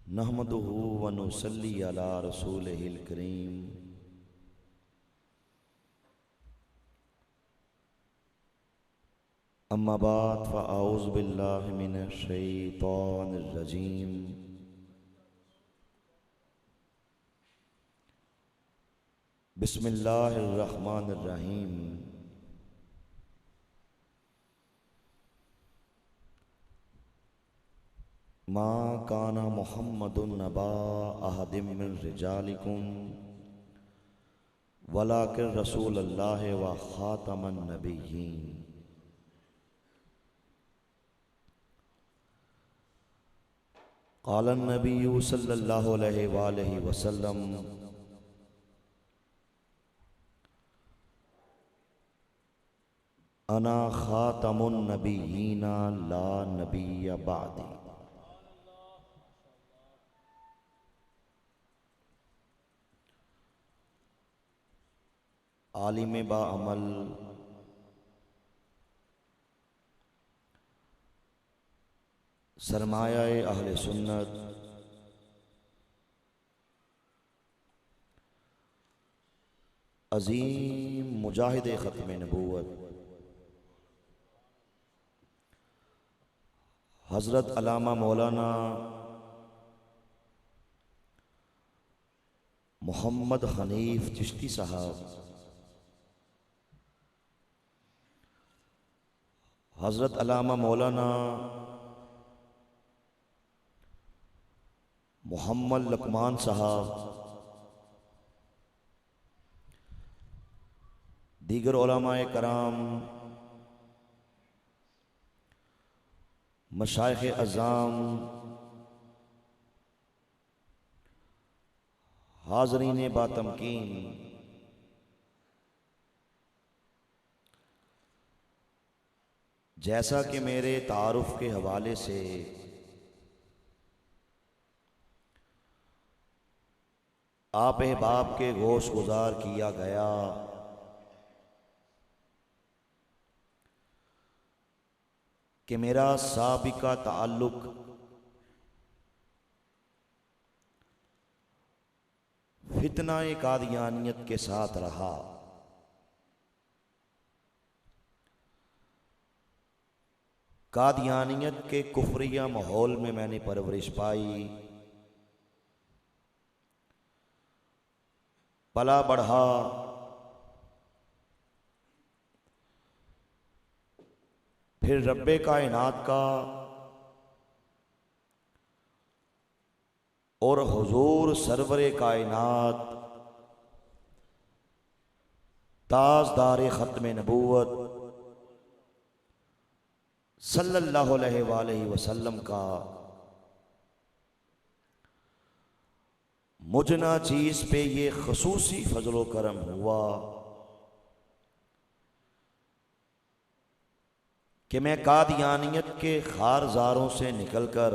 नहमदुहु व नुसल्ली अला रसूलिहिल करीम। अम्मा बाद फ़अऊज़ु बिल्लाहि मिनश शैतानिर रजीम। बिस्मिल्लाहिर रहमानिर रहीम। मा काना मुहम्मदुन नबा अहदिम मिन रिजालिकुम वलाकिन रसूलुल्लाहि व खातमन नबिय्यीन। क़ालन नबिय्यु सल्लल्लाहु अलैहि वसल्लम अना खातमुन नबिय्यीना ला नबिय्य बादी। आलिम बाअमल सरमायाए अहले सुन्नत अजीम मुजाहिद ख़त्म नबूवत हज़रत अल्लामा मौलाना मोहम्मद हनीफ चिश्ती साहब, हज़रत अल्लामा मौलाना मोहम्मद लकमान साहब, दीगर उलमाए कराम, मशाइख़ अज़ाम, हाज़रीन बातमकीन, जैसा कि मेरे तारुफ के हवाले से आप अहबाब के गोश गुजार किया गया, कि मेरा साबिका ताल्लुक फितना कादियानियत के साथ रहा। कादियानियत के कुफरिया माहौल में मैंने परवरिश पाई, पला बढ़ा, फिर रब्बे कायनात का और हुजूर सरवरे कायनात ताजदार ख़त्म नबूवत सल्लल्लाहु अलैहि वसल्लम का मुजना चीज़ पे ये खसूसी फजलो करम हुआ कि मैं कादियानियत के खारजारों से निकलकर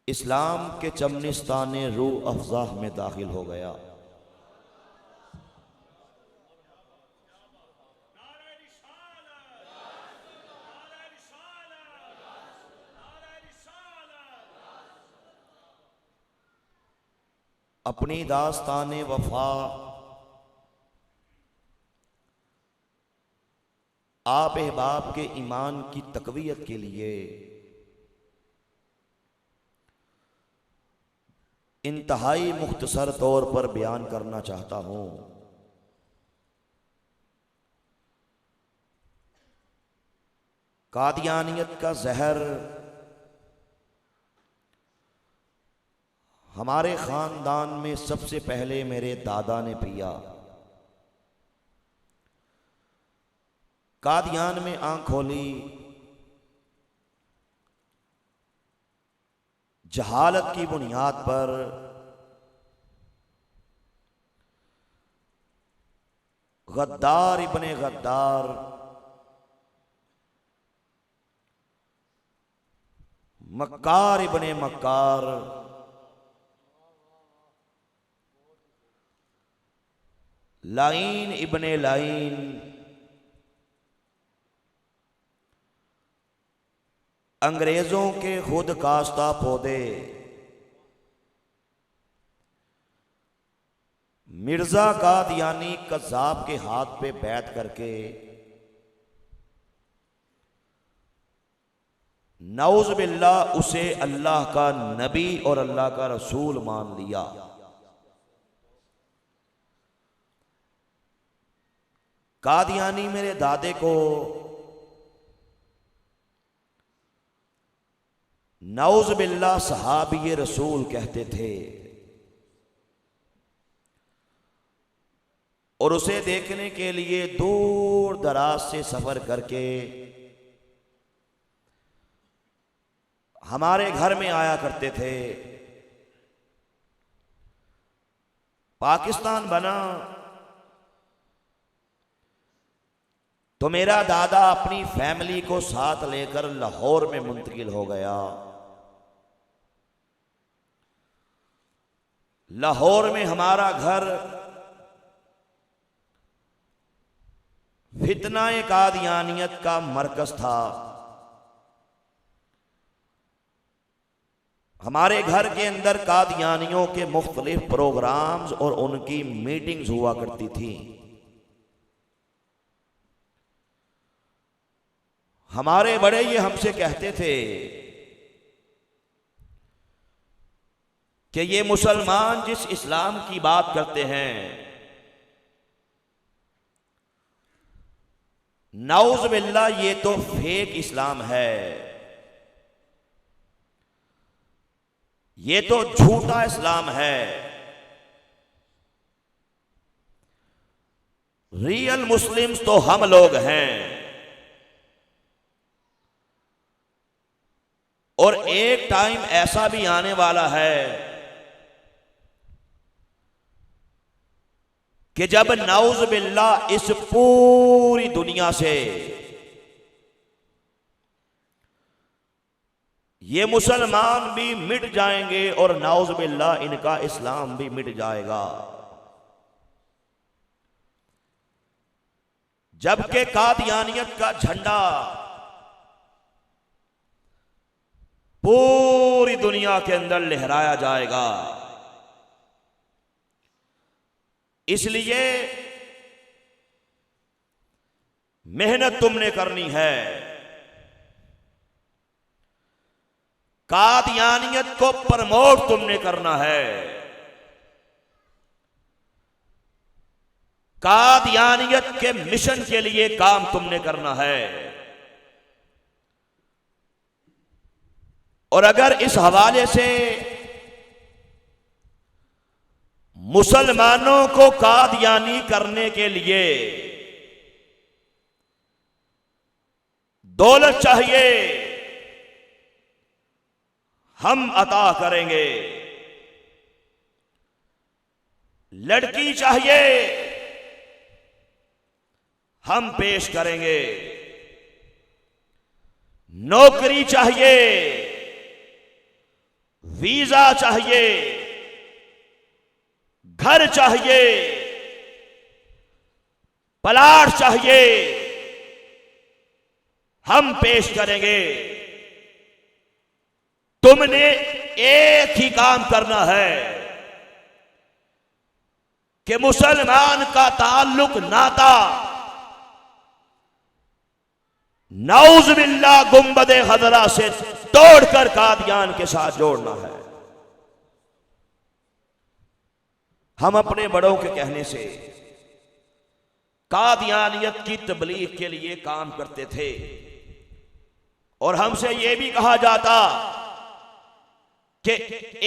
इस्लाम के चमनिस्तान रूह अफ़ज़ा में दाखिल हो गया। अपनी दास्तान वफा आप अहबाब के ईमान की तक़वियत के लिए इंतहाई मुख्तसर तौर पर बयान करना चाहता हूँ। कादियानियत का जहर हमारे ख़ानदान में सबसे पहले मेरे दादा ने पिया। कादियान में आंख खोली, जहालत की बुनियाद पर गद्दार इब्ने गद्दार, मक्कार इब्ने मक्कार, लाइन इब्ने लाइन, अंग्रेजों के खुद काश्ता पौधे मिर्जा कादियानी कज़्ज़ाब के हाथ पे बैठ करके नऊज़ बिल्लाह उसे अल्लाह का नबी और अल्लाह का रसूल मान लिया। कादियानी मेरे दादे को नऊज़ बिल्लाह सहाबी रसूल कहते थे और उसे देखने के लिए दूर दराज से सफर करके हमारे घर में आया करते थे। पाकिस्तान बना तो मेरा दादा अपनी फैमिली को साथ लेकर लाहौर में मुंतकिल हो गया। लाहौर में हमारा घर फितनाए कादियानियत का मरकज था। हमारे घर के अंदर कादियानियों के मुख्तलिफ प्रोग्राम्स और उनकी मीटिंग्स हुआ करती थी। हमारे बड़े ये हमसे कहते थे कि ये मुसलमान जिस इस्लाम की बात करते हैं, नाउज़ बिल्लाह ये तो फेक इस्लाम है, ये तो झूठा इस्लाम है। रियल मुस्लिम्स तो हम लोग हैं। और एक टाइम ऐसा भी आने वाला है कि जब नाउज़ बिल्लाह इस पूरी दुनिया से ये मुसलमान भी मिट जाएंगे और नाउज़ बिल्लाह इनका इस्लाम भी मिट जाएगा। जबकि कादियानियत का झंडा पूरी दुनिया के अंदर लहराया जाएगा। इसलिए मेहनत तुमने करनी है, कादियानियत को प्रमोट तुमने करना है, कादियानियत के मिशन के लिए काम तुमने करना है। और अगर इस हवाले से मुसलमानों को कादियानी करने के लिए दौलत चाहिए, हम अता करेंगे। लड़की चाहिए, हम पेश करेंगे। नौकरी चाहिए, वीजा चाहिए, घर चाहिए, प्लाट चाहिए, हम पेश करेंगे। तुमने एक ही काम करना है कि मुसलमान का ताल्लुक नाता नाउज़ बिल्लाह गुंबदे खज़रा से तोड़कर कादियान के साथ जोड़ना है। हम अपने बड़ों के कहने से कादियानियत की तबलीग के लिए काम करते थे और हमसे यह भी कहा जाता कि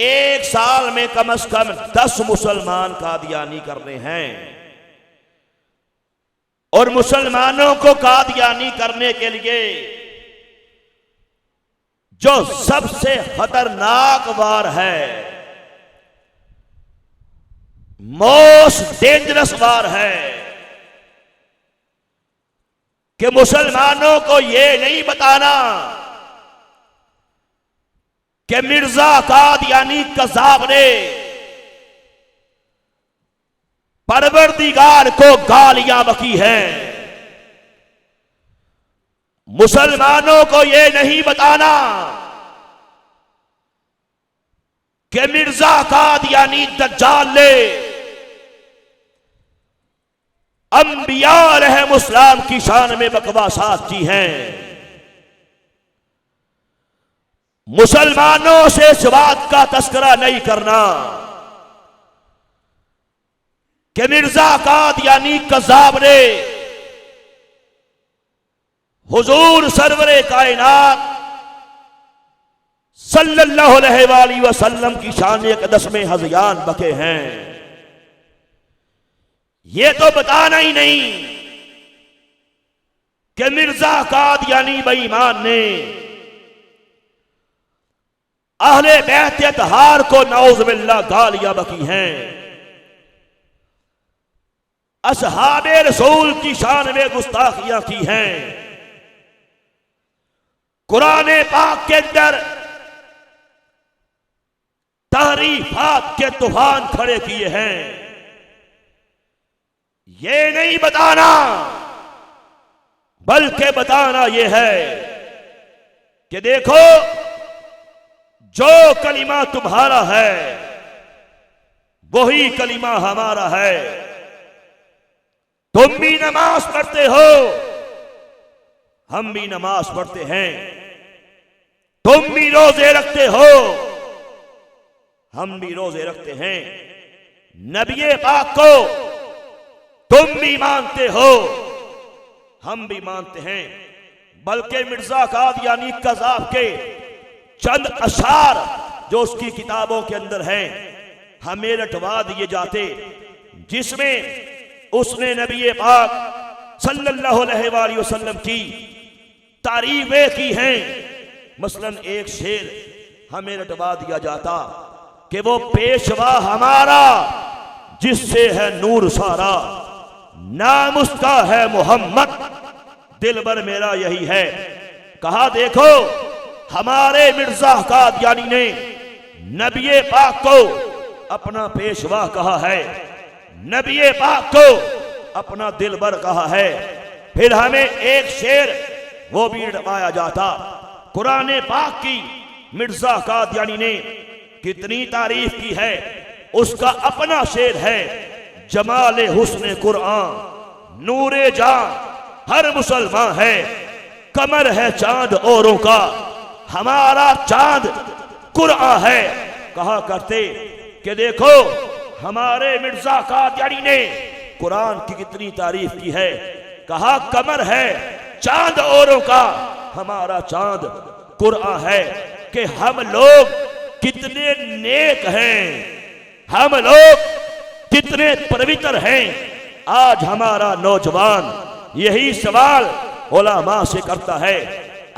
एक साल में कम से कम 10 मुसलमान कादियानी करने हैं। और मुसलमानों को कादियानी करने के लिए जो सबसे खतरनाक वार है, मोस्ट डेंजरस वार है कि मुसलमानों को यह नहीं बताना कि मिर्जा कादियानी कज़्ज़ाब ने परवरदिगार को गालियां बकी हैं। मुसलमानों को यह नहीं बताना कि मिर्जा कादियानी दज्जाल ने अंबिया अलैहिमुस्सलाम की शान में बकवासात की हैं। मुसलमानों से इस बात का तस्करा नहीं करना कि मिर्जा कादियानी कज़्ज़ाब ने हुजूर सरवरे कायनात सल्लल्लाहु अलैहि वसल्लम की शान अक़दस में हज़यान बके हैं। ये तो बताना ही नहीं कि मिर्जा कादियानी बेईमान ने अहले बैत अतहार को नऊज़ बिल्लाह गालियां बकी हैं। असहाबे रसूल की शान में गुस्ताखियां की हैं। कुरान पाक के अंदर तारीफात के तूफान खड़े किए हैं। ये नहीं बताना बल्कि बताना यह है कि देखो जो कलिमा तुम्हारा है वही कलिमा हमारा है। तुम भी नमाज पढ़ते हो, हम भी नमाज पढ़ते हैं। तुम भी रोजे रखते हो, हम भी रोजे रखते हैं। नबी पाक को तुम भी मानते हो, हम भी मानते हैं। बल्कि मिर्जा कादियानी कज़्ज़ाब के चंद अशार जो उसकी किताबों के अंदर हैं हमें रटवा दिए जाते, जिसमें उसने नबी पाक सल्लल्लाहु अलैहि वसल्लम की तारीफें की हैं। मसलन एक शेर हमें रटवा दिया जाता कि वो पेशवा हमारा जिससे है नूर सारा, नाम उसका है मोहम्मद, दिलबर मेरा यही है। कहा देखो हमारे मिर्जा कादियानी ने नबी पाक को अपना पेशवा कहा है, नबी पाक को अपना दिलबर कहा है। फिर हमें एक शेर वो भी रटवाया जाता। कुरान पाक की मिर्जा कादियानी ने कितनी तारीफ की है, उसका अपना शेर है, जमाले हुस्ने कुरान नूरे जान हर मुसलमान है, कमर है चांद औरों का, हमारा चांद कुरान है। कहा करते कि देखो हमारे मिर्जा कादियानी ने कुरान की कितनी तारीफ की है। कहा कमर है चांद औरों का, हमारा चांद कुरान है। कि हम लोग कितने नेक हैं, हम लोग कितने पवित्र हैं। आज हमारा नौजवान यही सवाल उलमा से करता है,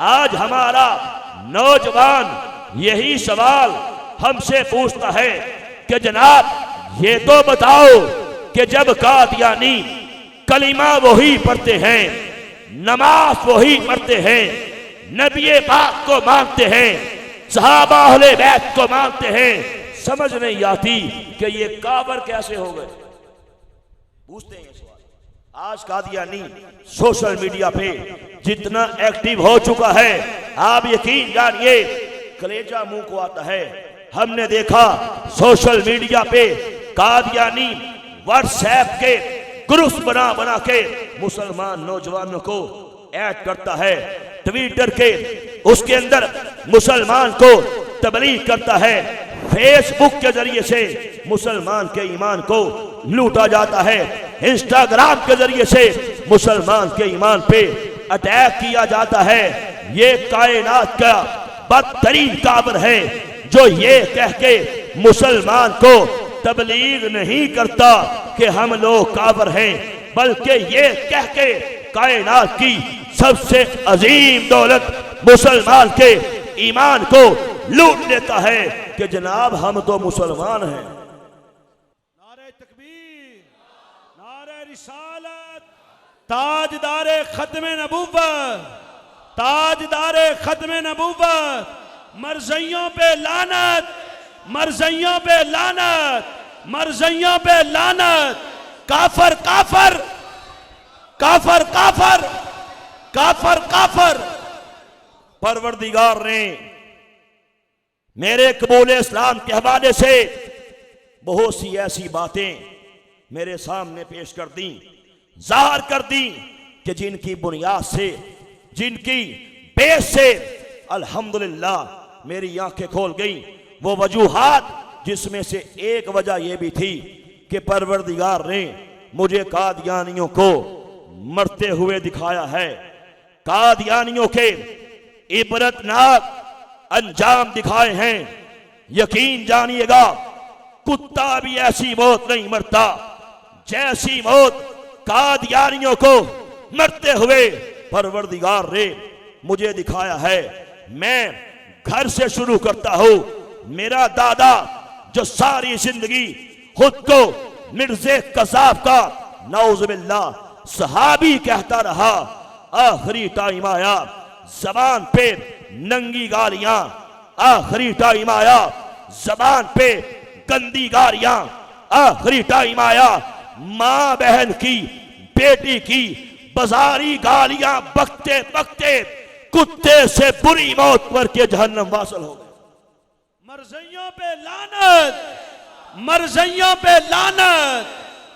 आज हमारा नौजवान यही सवाल हमसे पूछता है कि जनाब ये तो बताओ कि जब कादियानी कलिमा वही पढ़ते हैं, नमाज वही पढ़ते हैं, नबी पाक को मानते हैं, सहाबा अहले बैत को मानते हैं, समझ नहीं आती कि ये काबर कैसे हो गए। पूछते हैं सवाल। आज कादियानी सोशल मीडिया पे जितना एक्टिव हो चुका है, आप यकीन जानिए कलेजा मुंह को आता है। हमने देखा सोशल मीडिया पे कादियानी व्हाट्सएप के ग्रुप बना बना के मुसलमान नौजवानों को ऐड करता है, ट्विटर के उसके अंदर मुसलमान को तबलीग करता है, फेसबुक के जरिए से मुसलमान के ईमान को लूटा जाता है, इंस्टाग्राम के जरिए से मुसलमान के ईमान पे अटैक किया जाता है। ये कायनात का बदतरीन काबर है जो ये कह के मुसलमान को तबलीग नहीं करता कि हम लोग काबर हैं, बल्कि ये कह के कायनात की सबसे अजीम दौलत मुसलमान के ईमान को लूट लेता है कि जनाब हम तो मुसलमान हैं। नारे तकबीर, नारे रिसालत, ताजदारे खत्मे नबूवत, ताजदारे खत्मे नबूवत, मरज़इयों पे लानत, मरज़इयों पे लानत, मरज़इयों पे लानत, काफर काफर काफर काफर काफर काफर। परवरदिगार ने मेरे कबूल इस्लाम के हवाले से बहुत सी ऐसी बातें मेरे सामने पेश कर दी, जाहिर कर दी कि जिनकी बुनियाद से, जिनकी बेस से अल्हम्दुलिल्लाह मेरी आंखें खोल गई। वो वजूहात जिसमें से एक वजह यह भी थी कि परवरदिगार ने मुझे कादियानियों को मरते हुए दिखाया है, कादियानियों के इबरतनाक अंजाम दिखाए हैं। यकीन जानिएगा कुत्ता भी ऐसी मौत नहीं मरता जैसी मौत कादियानियों को मरते हुए परवरदिगार ने मुझे दिखाया है। मैं घर से शुरू करता हूं। मेरा दादा जो सारी जिंदगी खुद को मिर्ज़े कज़ाब का नौज़ुबिल्लाह सहाबी कहता रहा, आखिरी टाइम आया जबान पे नंगी गालियां, आखिरी टाइम आया जबान पे गंदी गालियां, आखिरी टाइम आया मां बहन की, बेटी की बाजारी गालियां बकते बकते कुत्ते से बुरी मौत पर के जहन्नम वासल हो गए। मरज़इयों पे लानत, मरज़इयों पे लानत,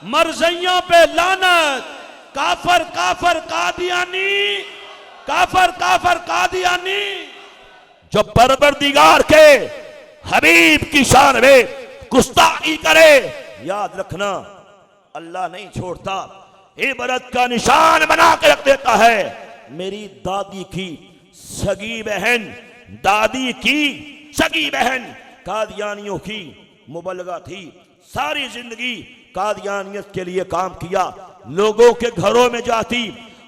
मरज़इयों पे लानत। काफर काफर कादियानी, काफर काफर कादियानी। जो परवरदिगार के हबीब की शान में गुस्ताखी करे, याद रखना अल्लाह नहीं छोड़ता, इबरत का निशान बना के रख देता है। मेरी दादी की सगी बहन, दादी की सगी बहन कादियानियों की मुबल्लिगा थी। सारी जिंदगी कादियानियत के लिए काम किया, लोगों के घरों में जाती,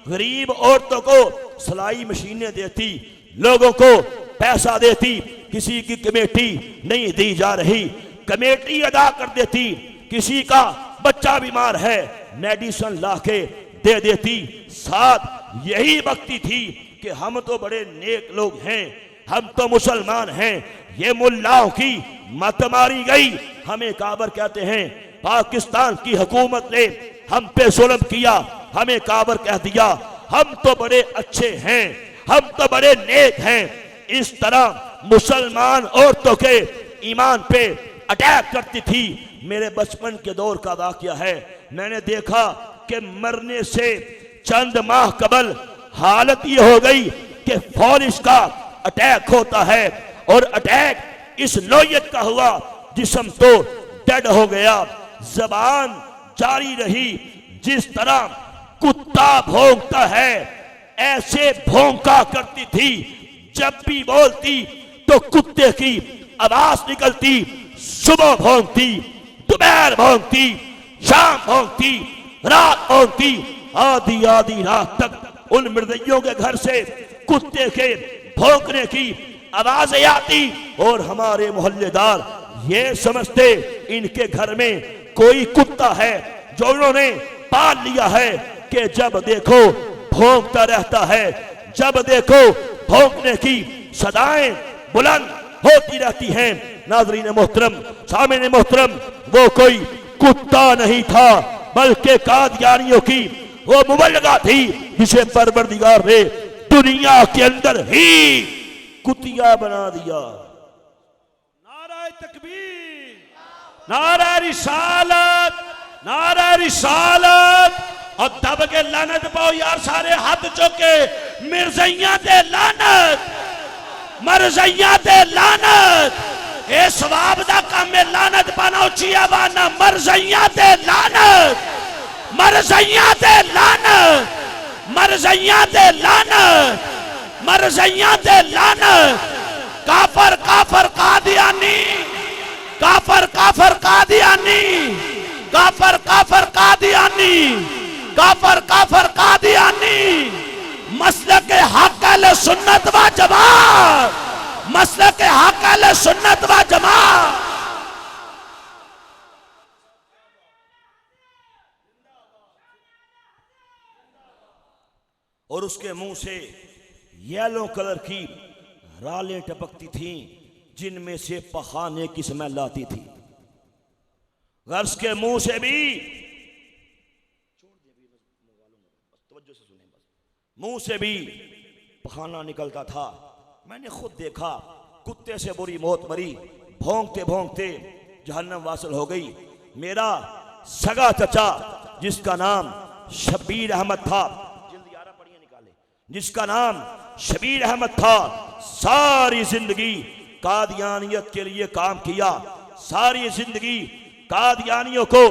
गरीब औरतों को सिलाई मशीनें देती, लोगों को पैसा देती। किसी की कमेटी नहीं दी जा रही, कमेटी अदा कर देती। किसी का बच्चा बीमार है, मेडिसिन लाके दे देती। साथ यही बकती थी कि हम तो बड़े नेक लोग हैं, हम तो मुसलमान हैं, ये मुल्लाओं की मत मारी गई, हमें काबर कहते हैं। पाकिस्तान की हुकूमत ने हम पे जुल्म किया, हमें काबर कह दिया, हम तो बड़े अच्छे हैं, हम तो बड़े नेक हैं। इस तरह मुसलमान औरतों के ईमान पे अटैक करती थी। मेरे बचपन के दौर का वाकया है, मैंने देखा कि मरने से चंद माह कबल हालत ये हो गई कि फौलिश का अटैक होता है, और अटैक इस नौयत का हुआ जिस्म तो डेड हो गया, जबान जारी रही। जिस तरह कुत्ता भौंकता है ऐसे भौंका करती थी। जब भी बोलती तो कुत्ते की आवाज निकलती। सुबह भौंकती, दोपहर भौंकती, शाम भौंकती, रात भौंकती। आधी आधी रात तक उन मृदइयों के घर से कुत्ते के भौंकने की आवाजें आती, और हमारे मोहल्लेदार ये समझते इनके घर में कोई कुत्ता है जो उन्होंने पाल लिया है कि जब देखो भौंकता रहता है, जब देखो भौंकने की सदाएं बुलंद होती रहती हैं। नाज़रीन मोहतरम, सामने मोहतरम, वो कोई कुत्ता नहीं था बल्कि कादियानियों की वो मुबल्लिगा थी जिसे परवरदिगार ने दुनिया के अंदर ही कुतिया बना दिया। नारा तकबीर, नारा रिसालत, नारा रिसालत। और दब के लानत पाओ यार, सारे हाथ चुके। मिर्ज़इयां ते लानत, मरज़इयां ते लानत। ए सवाब दा काम में लानत पाना उची आवाज़ ना। मरज़इयां ते लानत, मरज़इयां ते लानत, मरज़इयां ते लानत, मरज़इयां ते लानत। काफर काफर कादियानी, काफर काफर कादियानी, काफर काफर कादियानी, काफर काफर कादियानी। मसलक हक अहले सुन्नत व जमात, मसलक हक अहले सुन्नत व जमात। और उसके मुंह से येलो कलर की रालें टपकती थीं जिनमें से पखाने की स्मेल आती थी। गर्ज के मुंह से भी, मुंह से भी पखाना निकलता था। मैंने खुद देखा, कुत्ते से बुरी मौत मरी, भौंकते भौंकते जहन्नम वासल हो गई। मेरा सगा चचा जिसका नाम शबीर अहमद था, जल्दी 11 पढ़िए निकाले, जिसका नाम शबीर अहमद था, सारी जिंदगी कादियानियत के लिए काम किया, सारी जिंदगी कादियानियों को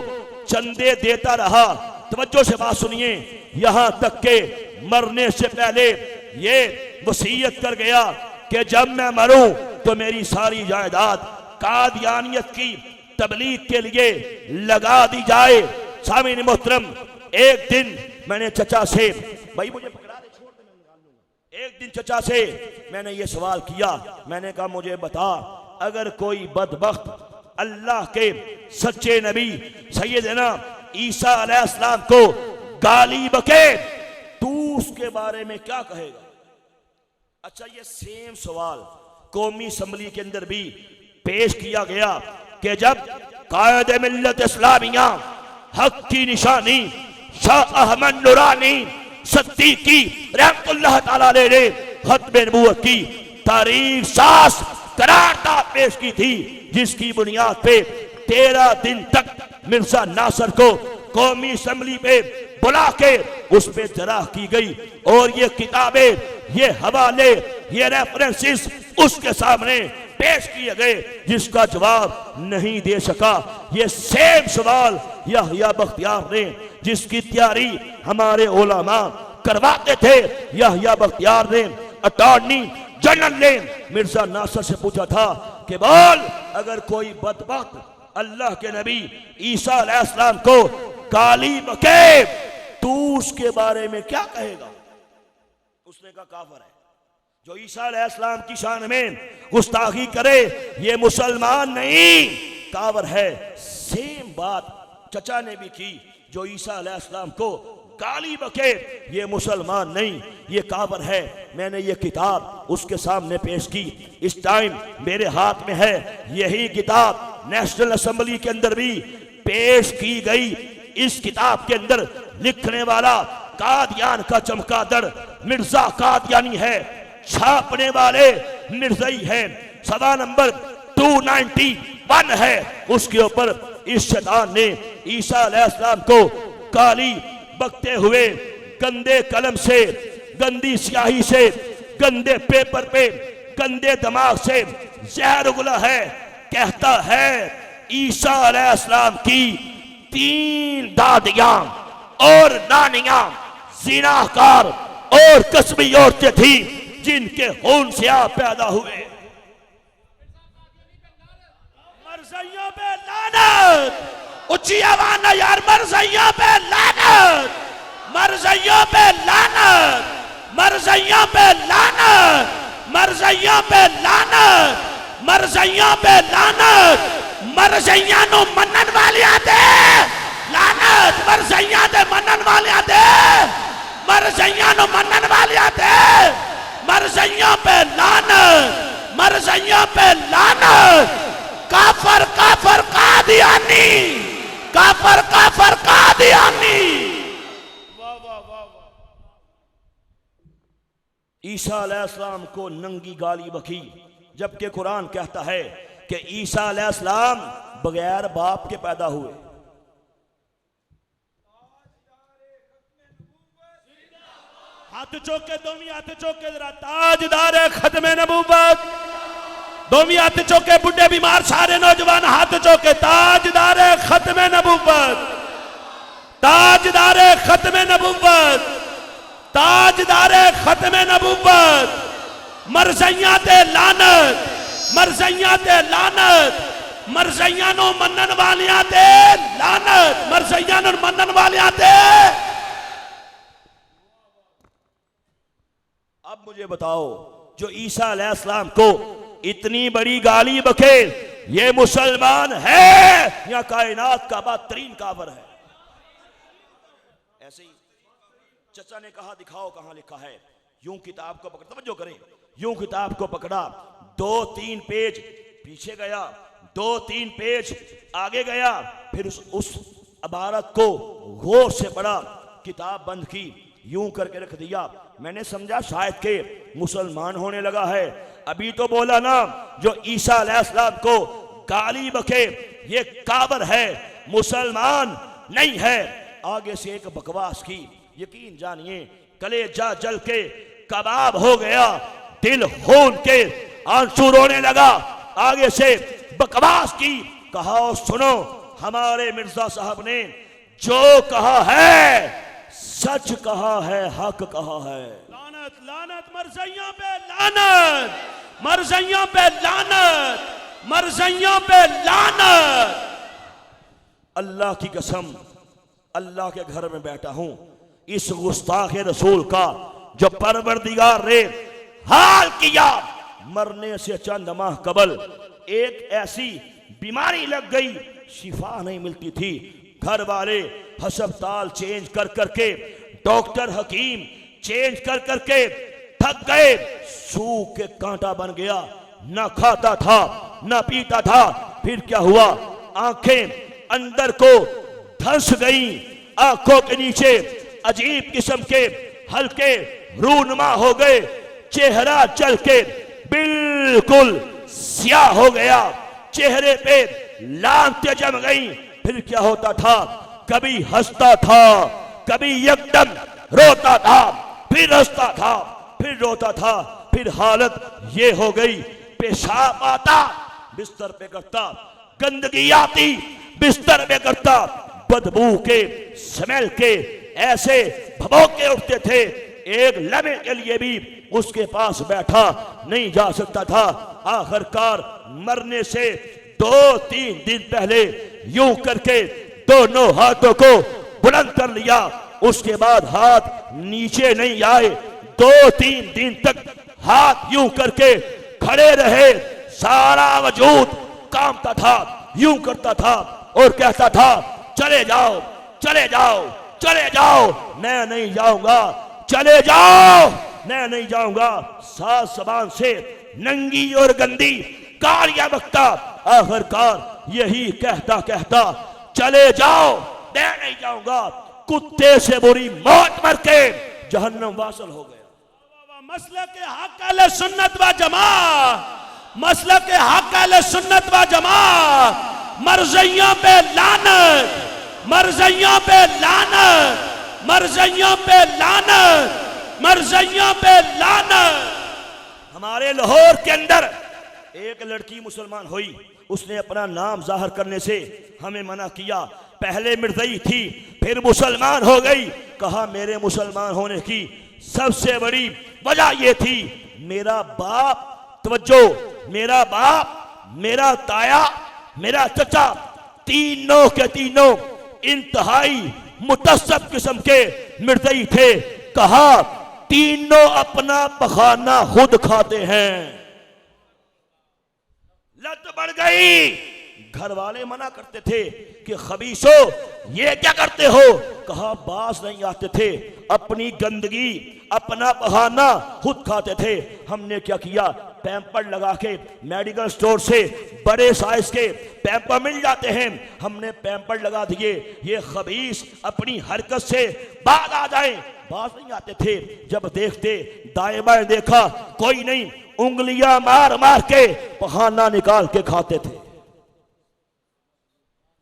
चंदे देता रहा। तवज्जो से बात सुनिए, यहां तक के मरने से पहले ये वसीयत कर गया कि जब मैं मरूं तो मेरी सारी जायदाद कादियानियत की तबलीग के लिए लगा दी जाए। सामीन मोहतरम, एक दिन मैंने चचा से, भाई मुझे पकड़ा दे, छोड़ दे, मैं निकाल लूंगा। एक दिन चचा से मैंने ये सवाल किया, मैंने कहा मुझे बता, अगर कोई बदबख्त अल्लाह के सच्चे नबी सैयदना ईसा अलैहिस्सलाम को गाली बके, तू उसके बारे में क्या कहेगा? अच्छा, ये सेम सवाल कौमी असम्बली के अंदर भी पेश किया गया कि जब कायद मिल्लत इस्लामिया हक की निशानी शाह अहमद नूरानी सिद्दीकी रहमतुल्लाह तआला अलैह ने खत्म नबूवत की तारीख सास करारदाद पेश की थी, जिसकी बुनियाद पे 13 दिन तक मिर्जा नासर को कौमी असम्बली पे बुला के उस पे जराह की गई और ये किताबें, ये हवाले, ये रेफरेंसेस उसके सामने पेश किए गए, जिसका जवाब नहीं दे सका। ये सेम सवाल यहया बख्तियार ने, जिसकी तैयारी हमारे उलमा करवाते थे, यहया बख्तियार ने अटॉर्नी जनरल ने मिर्जा नासर से पूछा था कि बोल, अगर कोई बदबख्त अल्लाह के नबी ईसा अलैहिस्सलाम को गाली बके, तू उसके बारे में क्या कहेगा? उसने कहा काफिर है। जो ईसा अलैहिस्सलाम की शान में गुस्ताखी करे ये मुसलमान नहीं, काफिर है। सेम बात चचा ने भी की, जो ईसा अलैहिस्सलाम को गाली बके ये मुसलमान नहीं, ये काफिर है। मैंने ये किताब उसके सामने पेश की, इस टाइम मेरे हाथ में है। यही किताब नेशनल असेंबली के अंदर भी पेश की गई। इस किताब के अंदर लिखने वाला कादियान का चमगादड़ मिर्जा कादियानी है, छापने वाले मिर्जई है, सवा नंबर 291 है। उसके ऊपर इस शैतान ने ईसा अलैहिस्सलाम को गाली बकते हुए गंदे कलम से, गंदी स्याही से, गंदे पेपर पे, गंदे दिमाग से जहर उगला है। कहता है ईसा अलैहिस्सलाम की 3 दादियां और नानियां ज़िनाकार और कस्बी औरतें थी, जिनके खून से आप पैदा हुए। मरज़इयों पे लानत, ऊंची आवाज़ ना यार, मरज़इयों पे लानत, मरज़इयों पे लानत, मरज़इयों पे लानत, मरज़इयों पे लानत, मरज़इयों पे लानत, मरज़इयां नु मनन वालियां दे लानत, मरज़इयां दे मनन वालियां दे, मरज़इयां नु मनन वालियां दे, मरज़इयों पे लानत, मरज़इयों पे लानत। काफर काफर कादियानी, काफर काफर कादियानी। वाह वाह वाह वाह। ईसा अलैहिस्सलाम को नंगी गाली बकी, जबकि कुरान कहता है कि ईसा अलैहिस्सलाम बगैर बाप के पैदा हुए। हाथ चौके, दोमी हाथ चौके जरा, ताजदार खत्म नबूवत, दोमी हाथ चौके, बुढ़े बीमार सारे नौजवान हाथ चौके, ताजदार खत्म नबूवत, ताजदार खत्म नबूवत, ताजदार खत्म नबूवत। मरज़इयां ते लानत, मरज़इयां ते लानत, मरज़इयां नु मनन वालियां ते लानत, मरज़इयां नु मनन वालियां ते। अब मुझे बताओ, जो ईसा अलैहिस्सलाम को इतनी बड़ी गाली बके, ये मुसलमान है या कायनात का बदतरीन काफिर है? ऐसे ही चचा ने कहा दिखाओ कहां लिखा है। यूं किताब को पकड़, तवज्जो करें, यूं किताब को पकड़ा, 2-3 पेज पीछे गया, 2-3 पेज आगे गया, फिर उस इबारत को गौर से पढ़ा, किताब बंद की, यूं करके रख दिया। मैंने समझा शायद के मुसलमान होने लगा है। अभी तो बोला ना, जो ईसा अलैहिस्सलाम को गाली बके ये काबर है, मुसलमान नहीं है। आगे से एक बकवास की, यकीन जानिए कलेजा जल के कबाब हो गया, दिल खून के आंसू रोने लगा। आगे से बकवास की, कहा सुनो हमारे मिर्जा साहब ने जो कहा है सच कहा है, हक कहा है। लानत लानत मरज़इयों पे लानत, मरज़इयों पे लानत, मरज़इयों पे लानत। अल्लाह की कसम, अल्लाह के घर में बैठा हूं, इस गुस्ताखे रसूल का जो परवरदिगार ने हाल किया, मरने से चंद माह कबल एक ऐसी बीमारी लग गई, शिफा नहीं मिलती थी। घर वाले अस्पताल चेंज कर करके, डॉक्टर हकीम चेंज कर करके थक गए, सूख के कांटा बन गया, ना खाता था ना पीता था। फिर क्या हुआ, आंखें अंदर को धंस गई, आंखों के नीचे अजीब किस्म के हल्के रूनुमा हो गए, चेहरा चल के बिल्कुल स्याह हो गया, चेहरे पे लांतें जम गई। फिर क्या होता था, कभी हंसता था, कभी एकदम रोता था, फिर हंसता था, फिर रोता था। फिर हालत ये हो गई, पेशाब आता बिस्तर पे करता, गंदगी आती बिस्तर पे करता, बदबू के स्मेल के ऐसे भभोके उठते थे, एक लम्हे के लिए भी उसके पास बैठा नहीं जा सकता था। आखिरकार मरने से 2-3 दिन पहले यूं करके दोनों हाथों को बुलंद कर लिया, उसके बाद हाथ नीचे नहीं आए। 2-3 दिन तक हाथ यूं करके खड़े रहे, सारा वजूद कांपता था, यूं करता था और कहता था चले जाओ चले जाओ चले जाओ, मैं नहीं जाऊंगा, चले जाओ मैं नहीं जाऊंगा। सास जबान से नंगी और गंदी गालियां बकता, आखिरकार यही कहता कहता चले जाओ मैं नहीं जाऊंगा, कुत्ते से बुरी मौत मर के जहन्नम वासल हो गया। मसले के हक अहले सुन्नत व जमात, मसले के हक अहले सुन्नत व जमात, मरज़इयों पे लानत, मरज़इयों पे लानत, मरज़इयों पे लानत, मरज़इयों पे लानत। हमारे लाहौर के अंदर एक लड़की मुसलमान हुई, उसने अपना नाम जाहिर करने से हमें मना किया। पहले मिर्ज़ई थी, फिर मुसलमान हो गई। कहा मेरे मुसलमान होने की सबसे बड़ी वजह यह थी, मेरा बाप, तवज्जो, मेरा बाप, मेरा ताया, मेरा चचा, तीनों के तीनों इंतहाई मुतस्सब किस्म के मिर्ज़ई थे। कहा तीनों अपना पखाना खुद खाते हैं। लत बढ़ गई, घर वाले मना करते थे कि खबीसो ये क्या करते हो। कहा बास नहीं आते थे, अपनी गंदगी अपना बहाना खुद खाते थे। हमने क्या किया, पैम्पर लगा के मेडिकल स्टोर से बड़े साइज के पैम्पर मिल जाते हैं, हमने पैम्पर लगा दिए, ये खबीस अपनी हरकत से बाहर आ जाए। बास नहीं आते थे, जब देखते दाएं बाएं देखा कोई नहीं, उंगलियां मार मार के बहाना निकाल के खाते थे।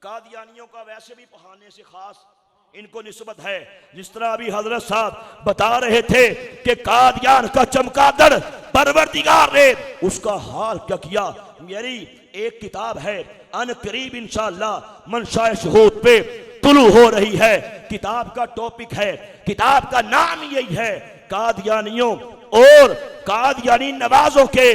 कादियानियों का वैसे भी बहाने से खास इनको निस्बत है, जिस तरह अभी हजरत साहब बता रहे थे कि कादियान का चमगादड़ परवरदिगार ने उसका हाल क्या किया। मेरी एक किताब है, अन करीब इंशाअल्लाह मनशाए शहूद पे तुलू हो रही है। किताब का टॉपिक है, किताब का नाम यही है, कादियानियों और कादियानी नवाजों के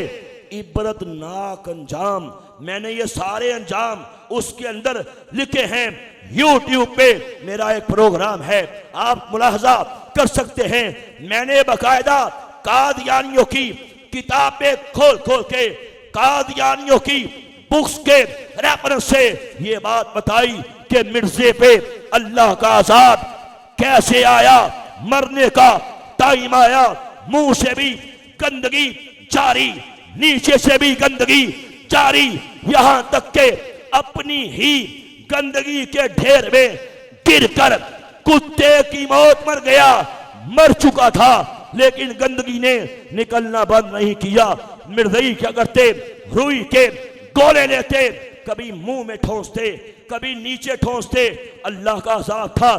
इबरतनाक अंजाम। मैंने ये सारे अंजाम उसके अंदर लिखे हैं। यूट्यूब पे मेरा एक प्रोग्राम है, आप मुलाहजा कर सकते हैं। मैंने बाकायदा कादियानियों की किताबें खोल खोल के कादियानियों की बुक्स के रेफरेंस से ये बात बताई कि मिर्जे पे अल्लाह का आजाद कैसे आया, मरने का टाइम आया, मुंह से भी गंदगी जारी, नीचे से भी गंदगी जारी, यहां तक के अपनी ही गंदगी के ढेर में गिरकर कुत्ते की मौत मर गया, मर चुका था। लेकिन गंदगी ने निकलना बंद नहीं किया। मिर्जई क्या करते, रुई के गोले लेते, कभी मुंह में ठोंसते, कभी नीचे ठोंसते। अल्लाह का अज़ाब था,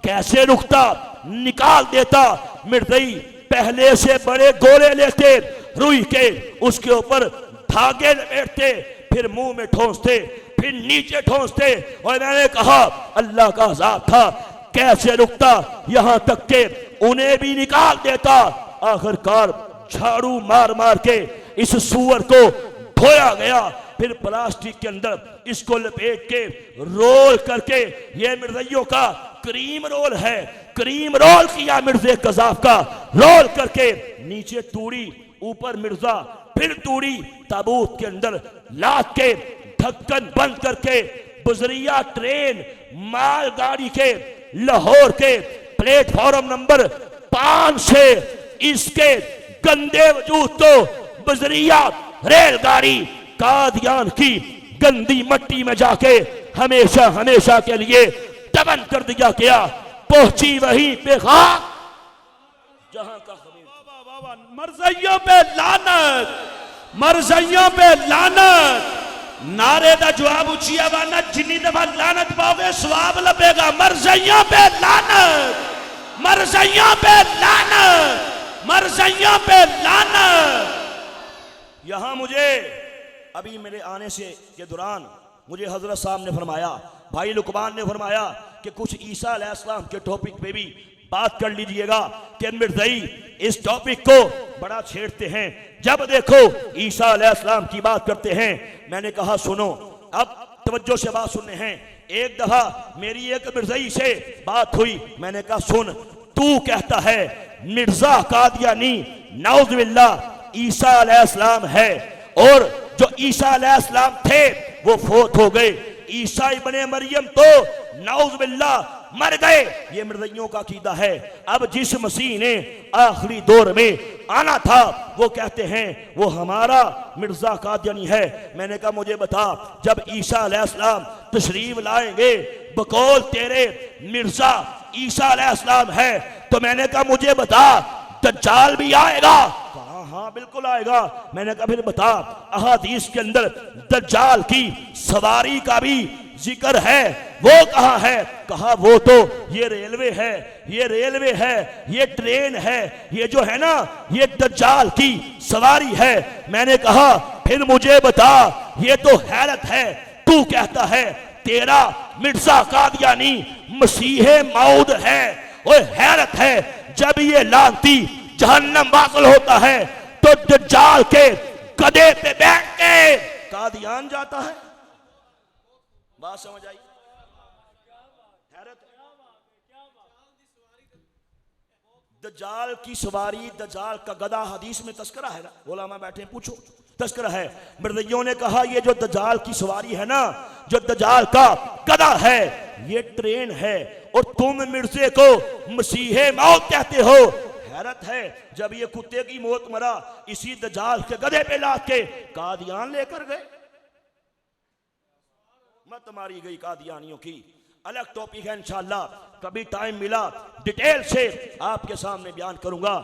कैसे रुकता, निकाल देता। मिर्जई पहले से बड़े गोले लेते रुई के, उसके ऊपर धागे लपेटते, फिर मुंह में ठोंसते, फिर नीचे ठोंसते। और मैंने कहा अल्लाह का अज़ाब था, कैसे रुकता, यहां तक के उन्हें भी निकाल देता। आखिरकार झाड़ू मार मार के इस सूअर को धोया गया, फिर प्लास्टिक के अंदर इसको लपेट के रोल करके, ये मिर्जइयों का क्रीम रोल है, क्रीम रोल किया मिर्जे कज़ाफ का, रोल करके नीचे तूड़ी, ऊपर मिर्जा, फिर तूड़ी, ताबूत के अंदर लाद के ढक्कन बंद करके बुजरिया ट्रेन मालगाड़ी के लाहौर के प्लेटफॉर्म नंबर 5 से इसके गंदे वजूद को बुजरिया रेलगाड़ी कादियान की गंदी मट्टी में जाके हमेशा हमेशा के लिए दफन कर दिया गया। पहुंची वहीं पे खाक जहां का मर्ज़इयों पे लानत, मर्ज़इयों पे लानत। नारे दा जवाब उची आवाज़ जिन्नी दफा लानत पाओगे सवाब लभेगा। मर्ज़इयों पे लानत, मर्ज़इयों पे लानत, मर्ज़इयों पे लानत। यहां मुझे अभी मेरे आने से के दौरान मुझे हजरत साहब ने फरमाया, भाई लुकमान ने फरमाया कि कुछ ईसा अलैहिस्सलाम के टॉपिक पे भी बात कर लीजिएगा कि मिर्ज़ई इस टॉपिक को बड़ा छेड़ते हैं, जब देखो ईसा अलैहिस्सलाम की बात करते हैं। मैंने कहा सुनो, अब तवज्जो से बात सुनने हैं। एक दफा मेरी एक मिर्ज़ई से बात हुई, मैंने कहा सुन, तू कहता है मिर्जा कादियानी नाउज़ुबिल्लाह ईसा अलैहिस्सलाम है, और जो ईसा अलैहिस्सलाम थे वो फोत हो गए। ईसा इब्ने मरियम तो नाउज़ुबिल्लाह मर गए, ये मिर्ज़इयों का अकीदा है। अब जिस मसीह ने आखिरी दौर में आना था वो कहते हैं वो हमारा मिर्जा कादियानी है। मैंने कहा मुझे बता, जब ईसा अलैहिस्सलाम तशरीफ लाएंगे बकौल तेरे मिर्जा ईसा अलैहिस्सलाम है, तो मैंने कहा मुझे बता दज्जाल भी आएगा? कहा हाँ बिल्कुल आएगा। मैंने कहा फिर बता, अहादीस के अंदर दज्जाल की सवारी का भी जिक्र है, वो कहाँ है? कहा वो तो ये रेलवे है, ये रेलवे है, ये ट्रेन है, ये जो है ना ये दज्जाल की सवारी है। मैंने कहा फिर मुझे बता, ये तो हैरत है, तू कहता है तेरा मिर्जा कादियानी मसीह मौद है, और हैरत है जब ये लानती जहन्नम वासल होता है तो दज्जाल के गधे पे बैठ के कादियान जाता है। बात समझ आई? हैरत। दज्जाल की सवारी, दज्जाल का गधा हदीस में तस्करा है ना, उलमा बैठे पूछो, तस्करा है। मिर्ज़इयों ने कहा ये जो दज्जाल की सवारी है ना, जो दज्जाल का गधा है, ये ट्रेन है, और तुम मिर्जे को मसीह मौत कहते हो। हैरत है, जब ये कुत्ते की मौत मरा इसी दज्जाल के गधे पे लाद के कादियान लेकर गए। मत मारी गई कादियानियों की, अलग टॉपिक है, इंशाअल्लाह कभी टाइम मिला डिटेल से आपके सामने बयान करूंगा।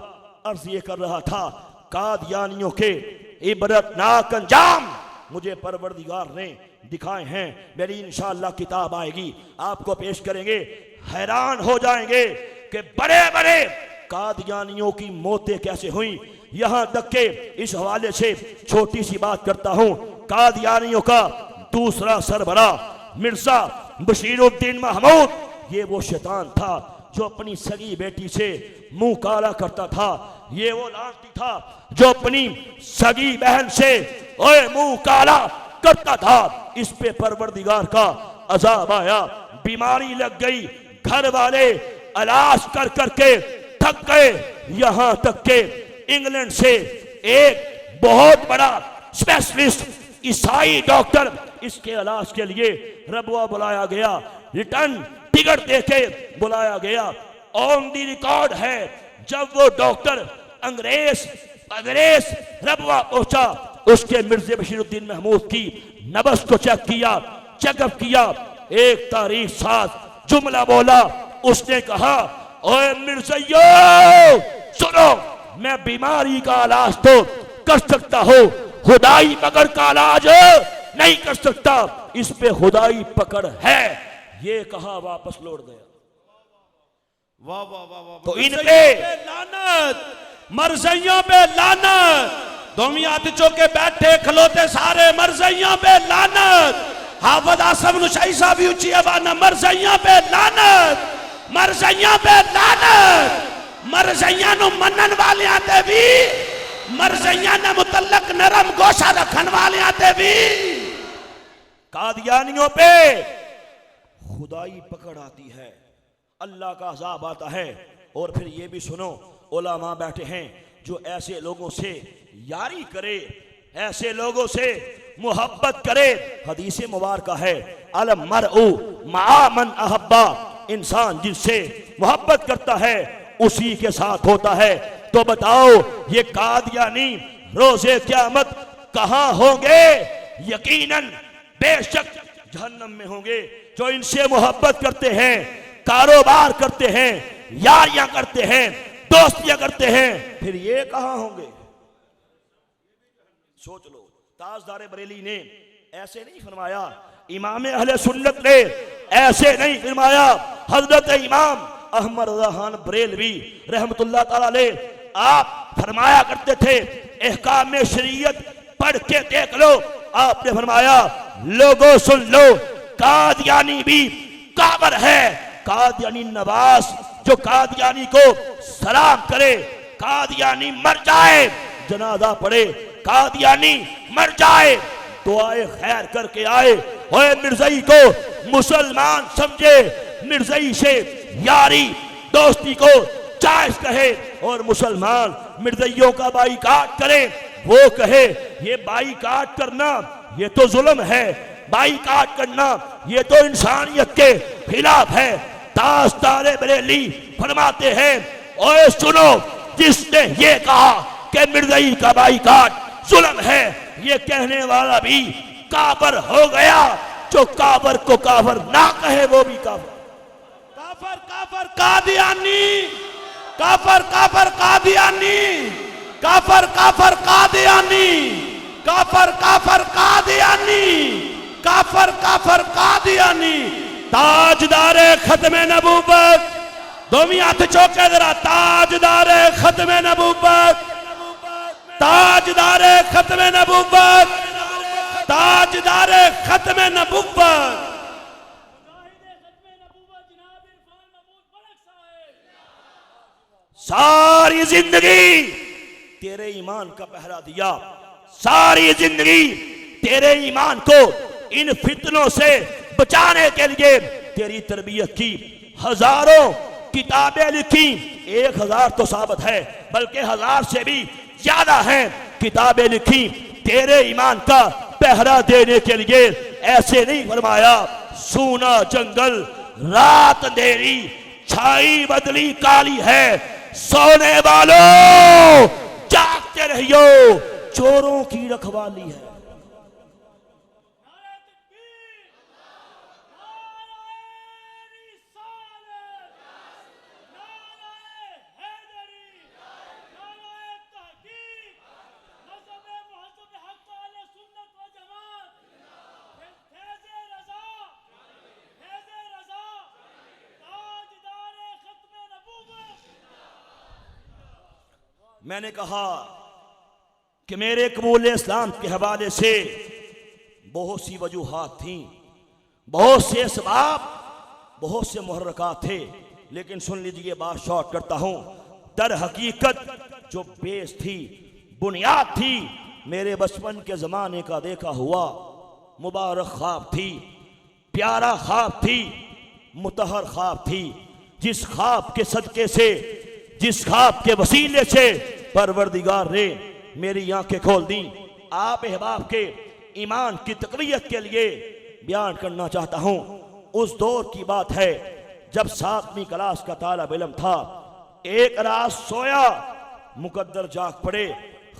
अर्ज ये कर रहा था, कादियानियों के इबरतनाक अंजाम मुझे परवरदिगार ने दिखाए हैं। मेरी इंशाअल्लाह किताब आएगी, आपको पेश करेंगे, हैरान हो जाएंगे कि बड़े बड़े कादियानियों की मौतें कैसे हुई। यहां तक के इस हवाले से छोटी सी बात करता हूं, कादियानियों का दूसरा सरबरा मिर्जा बशीरुद्दीन महमूद, ये वो शैतान था जो अपनी सगी बेटी से मुंह काला करता था। ये वो लानती था जो अपनी सगी बहन से ओए मुंह काला करता था। इस पे परवरदिगार का अजाब आया, बीमारी लग गई, घर वाले इलाज कर करके थक गए। यहां तक के इंग्लैंड से एक बहुत बड़ा स्पेशलिस्ट ईसाई डॉक्टर इसके इलाज के लिए रबुआ बुलाया गया, रिटर्न टिकट देके बुलाया गया। ऑन दी रिकॉर्ड है, जब वो डॉक्टर अंग्रेज रबुआ पहुंचा, उसके मिर्जे बशीरुद्दीन महमूद की नब्ज को चेक किया, चेकअप किया, एक तारीख साथ जुमला बोला। उसने कहा ओए मिर्ज़इयो सुनो, मैं बीमारी का इलाज तो कर सकता हूं, खुदाई मगर का इलाज नहीं कर सकता, इस पे खुदाई पकड़ है। ये कहा वापस लौट गया। वाह वाह वाह वाह। तो इन पे लानत, मरज़इयों पे लानत, दोमी हाथ चौके बैठे खलोते सारे मरज़इयों पे लानत। हाफिज़ आसिम नुशाई साहब भी ऊंची आवाज़ में मरज़इयों पे लानत, मरज़इयों पे लानत। मरज़इयां नु मनन वाले आते भी, मरज़इयां ने मुतल्लक नरम गोशा रखन वाले आते भी, कादियानियों पे खुदाई पकड़ आती है, अल्लाह का अज़ाब आता है। और फिर ये भी सुनो, उलमा बैठे हैं जो ऐसे लोगों से यारी करे, ऐसे लोगों से मोहब्बत करे। हदीस मुबारक है, अल मरउ मा मन अहब्बा, इंसान जिससे मोहब्बत करता है उसी के साथ होता है। तो बताओ ये कादियानी रोज़े क़यामत कहां होंगे? यकीनन बेशक जहन्नम में होंगे। जो इनसे मोहब्बत करते हैं, कारोबार करते हैं, यारियां करते हैं, दोस्तियां करते हैं, फिर ये कहां होंगे? सोच लो। ताजदार बरेली ने ऐसे नहीं फरमाया, इमाम अहले सुन्नत ने ऐसे नहीं फरमाया, हजरत इमाम अहमद रज़ा खान बरेलवी रहमतुल्लाह ताला अलैह आप फरमाया करते थे, अहकाम में शरीयत पढ़ के देख लो। आपने फरमाया, लोगों सुन लो, कादियानी भी काबर है। कादियानी नवाज जो कादियानी को सलाम करे, कादियानी मर जाए, जनाजा पढ़े, कादियानी मर जाए, दुआए खैर करके आए, ओए मिर्ज़ाई को मुसलमान समझे, मिर्ज़ाई से यारी दोस्ती को जायज कहे, और मुसलमान मिर्ज़ाइयों का बाईकाट करे। वो कहे ये बाईकाट करना ये तो जुल्म है, बाईकाट करना ये तो इंसानियत के खिलाफ है। ताजदार बरेली फरमाते हैं, ओए सुनो, जिसने ये कहा कि मिर्ज़ाई का बाईकाट जुल्म है, ये कहने वाला भी काफिर हो गया। जो काफिर को काफिर ना कहे वो भी काफिर। काफिर काफिर कादियानी, काफिर काफिर कादियानी, काफिर काफिर कादियानी, काफिर काफिर कादियानी, काफिर काफिर कादियानी। ताजदारे खत्मे नबूवत, दोमी हाथ चौके जरा, ताजदारे खत्मे नबूवत, ताजदारे खत्मे नबूवत, ताजदारे खत्मे नबूवत। सारी जिंदगी तेरे ईमान का पहरा दिया, सारी जिंदगी तेरे ईमान को इन फितनों से बचाने के लिए तेरी तरबियत की, हजारों किताबें लिखी, 1000 तो साबित है, बल्कि 1000 से भी ज्यादा हैं किताबें लिखी तेरे ईमान का पहरा देने के लिए। ऐसे नहीं फरमाया, सूना जंगल रात अंधेरी, छाई बदली काली है, सोने वालों जागते रहियो, चोरों की रखवाली है। मैंने कहा कि मेरे कबूल इस्लाम के हवाले से बहुत सी वजूहात थी, बहुत से असबाब, बहुत से मुहर्रकात थे, लेकिन सुन लीजिए बात शॉर्ट करता हूं। दर हकीकत जो बेस थी, बुनियाद थी, मेरे बचपन के ज़माने का देखा हुआ मुबारक ख्वाब थी, प्यारा ख्वाब थी, मुतहर ख्वाब थी, जिस ख्वाब के सदके से, जिस ख्वाब के वसीले से परवरदिगार ने मेरी आंखें खोल दी। आप अहबाब के ईमान की तक़वियत के लिए बयान करना चाहता हूं। उस दौर की बात है जब 7वीं क्लास का तालिब इल्म था। एक रात सोया, मुकद्दर जाग पड़े,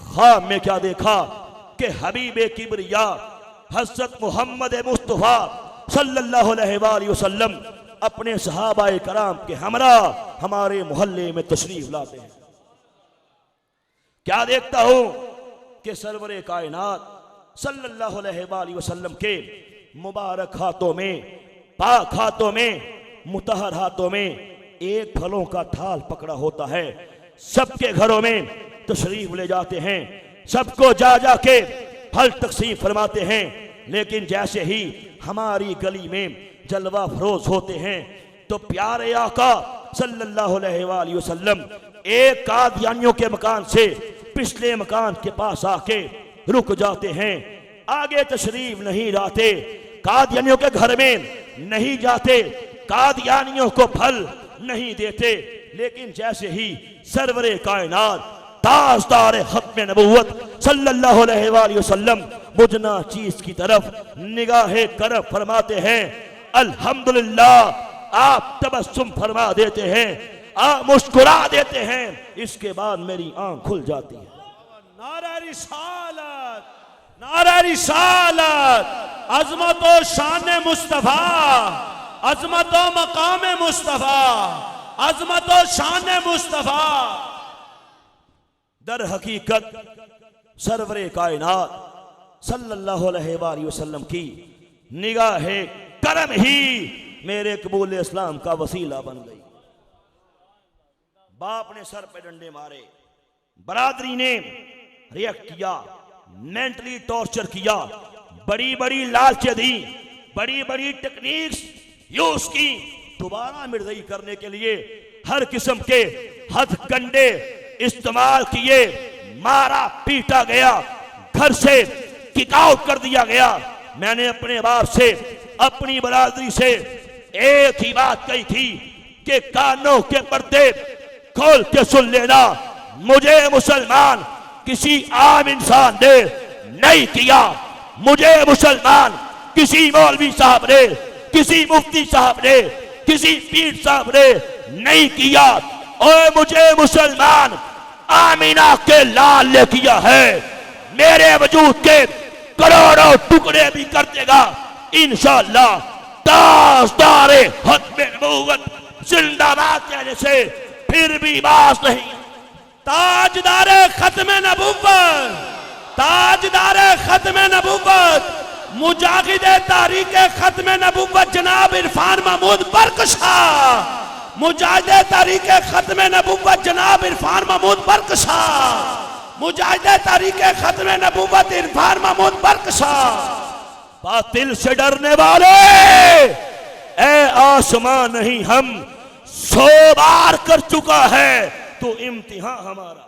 ख्वाब में क्या देखा कि हबीबे किबरिया हज़रत मोहम्मद मुस्तफ़ा सल्लल्लाहु अलैहि वसल्लम अपने सहाबाए कराम के हमरा हमारे मोहल्ले में तशरीफ लाते हैं। क्या देखता हूं कि सरवरे कायनात सल्लल्लाहु अलैहि वसल्लम के मुबारक हाथों में, पाक हाथों में, मुतहर हाथों में एक फलों का थाल पकड़ा होता है। सबके घरों में तशरीफ ले जाते हैं, सबको जा जा के फल तकसीम फरमाते हैं। लेकिन जैसे ही हमारी गली में जलवा फरोज होते हैं तो प्यारे आका सल्लल्लाहु अलैहि वसल्लम एक कादियानियों के मकान से पिछले मकान के पास आके रुक जाते हैं, आगे तशरीफ नहीं लाते, कादियानियों के घर में नहीं जाते, कादियानियों को फल नहीं देते। लेकिन जैसे ही सरवरे कायनात ताजदार खत्म नबूवत सल्लल्लाहु अलैहि वसल्लम मुजना चीज की तरफ निगाहे करम फरमाते हैं, अल्हम्दुलिल्लाह, आप तबस्सुम फरमा देते हैं, आप मुस्कुरा देते हैं, इसके बाद मेरी आंख खुल जाती है। नारा रिसालत, नारा रिसालत, अजमत व शान मुस्तफा, अजमत व मकाम मुस्तफा, अजमत व शान मुस्तफा। दर हकीकत सरवरे कायनात सल्लल्लाहु अलैहि वसल्लम की निगाहे करम ही मेरे कबूल इस्लाम का वसीला बन गई। बाप ने सर पे डंडे मारे, बरादरी ने रिएक्ट किया, मेंटली टॉर्चर किया, बड़ी बड़ी लालचें दी, बड़ी बड़ी टेक्निक्स यूज की, दोबारा मिर्जई करने के लिए हर किस्म के हथकंडे इस्तेमाल किए, मारा पीटा गया, घर से किक आउट कर दिया गया। मैंने अपने बाप से, अपनी बरादरी से एक ही बात कही थी कि कानों के पर्दे खोल के सुन लेना, मुझे मुसलमान किसी आम इंसान ने नहीं किया, मुझे मुसलमान किसी मौलवी साहब ने, किसी मुफ्ती साहब ने, किसी पीर साहब ने नहीं किया, और मुझे मुसलमान आमीना के लाल ने किया है। मेरे वजूद के करोड़ों टुकड़े भी कर देगा इंशाअल्लाह। ताजदारे खत्म नबूवत जिंदाबाद कहने से फिर भी बात नहीं। ताजदारे खत्म नबूवत, ताजदारे खत्म नबूवत, मुजाहिदे तारीखे खत्म नबूवत जनाब इरफान महमूद बरकशाह, मुजाहिदे तारीखे खत्म नबूवत जनाब इरफान महमूद बरकशाह, मुजाहिदे तारीखे खत्म नबूवत इरफान महमूद बरकशाह। बातिल से डरने वाले, ए आसमां नहीं हम 100 बार कर चुका है तो इम्तिहान हमारा,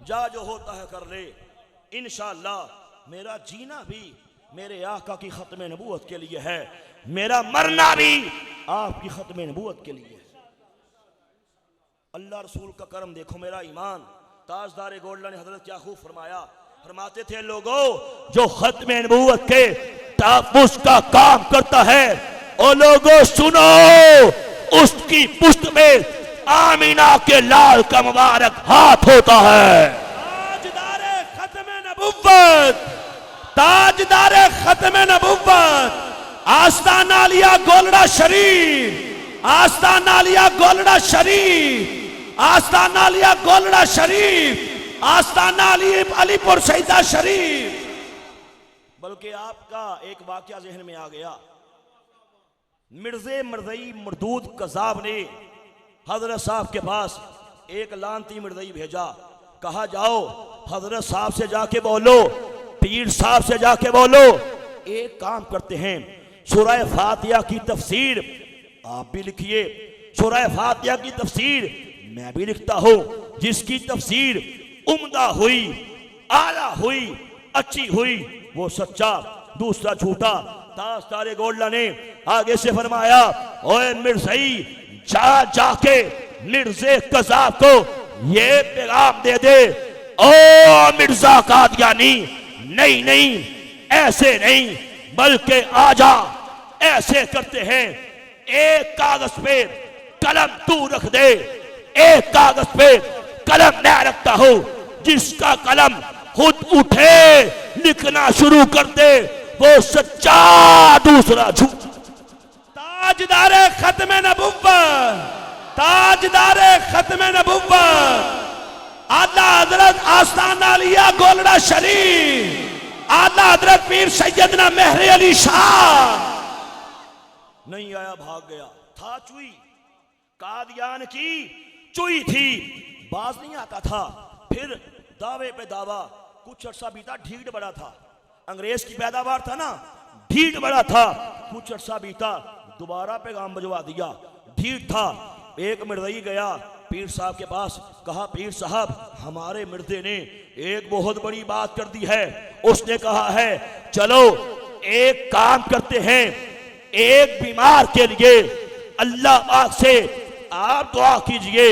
जा जो होता है कर ले। इंशाअल्लाह मेरा जीना भी मेरे आका की खत्म नबूवत के लिए है, मेरा मरना भी आपकी खत्म नबूवत के लिए है। अल्लाह रसूल का करम देखो, मेरा ईमान। ताजदार गोल्डन ने हजरत क्या खूब फरमाया, फरमाते थे लोगों जो खत्म नबूवत के ताफ़ुज़ का काम करता है, ओ लोगों सुनो, उसकी पुश्त में आमीना के लाल का मुबारक हाथ होता है। ताजदारे खत्म नबूवत, ताजदारे खत्म नबूवत, आस्ताना लिया गोलड़ा शरीफ, आस्ताना लिया गोलड़ा शरीफ, आस्ताना लिया गोलड़ा शरीफ, आस्ताना अलीपुर शहीदा शरीफ। बल्कि आपका एक वाकया जहन में आ गया, मिर्जे मर्दई मरदूद कज़ाब ने हजरत साहब के पास एक लानती मिर्दई भेजा, कहा जाओ हजरत साहब से जाके बोलो, पीर साहब से जाके बोलो, एक काम करते हैं, सूरह फातिहा की तफसीर आप भी लिखिए, सूरह फातिहा की तफसीर मैं भी लिखता हूं, जिसकी तफसीर उम्दा हुई, आला हुई, अच्छी हुई, वो सच्चा, दूसरा झूठा। ताजदारे गोल्डा ने आगे से फरमाया, ओए मिर्ज़ई जा जाके मिर्ज़े कज़ाब को ये पैगाम दे दे, ओ मिर्ज़ा कादियानी, नहीं नहीं ऐसे नहीं, बल्कि आजा ऐसे करते हैं, एक कागज पे कलम तू रख दे, एक कागज पे कलम मैं रखता हूं, जिसका कलम खुद उठे लिखना शुरू कर दे वो सच्चा, दूसरा झूठ। ताजदारे खत्म नबूवत, ताजदार खत्म नबुव्वत आला हजरत आस्ताना अलिया गोलड़ा शरीफ आला हजरत पीर सैयदना मेहर अली शाह नहीं आया, भाग गया। था चुई, कादियान की चुई थी, बाज नहीं आता था। फिर दावे पे दावा, कुछ अर्सा बीता, ढीठ बड़ा था। अंग्रेज की पैदावार था ना, ढीठ बड़ा था। कुछ अर्सा बीता, दोबारा पैगाम भिजवा दिया, ढीठ था। एक मिर्दई गया पीर साहब के पास, कहा पीर साहब हमारे मिर्दे ने एक बहुत बड़ी बात कर दी है। उसने कहा है चलो एक काम करते हैं, एक बीमार के लिए अल्लाह पाक से आप दुआ कीजिए,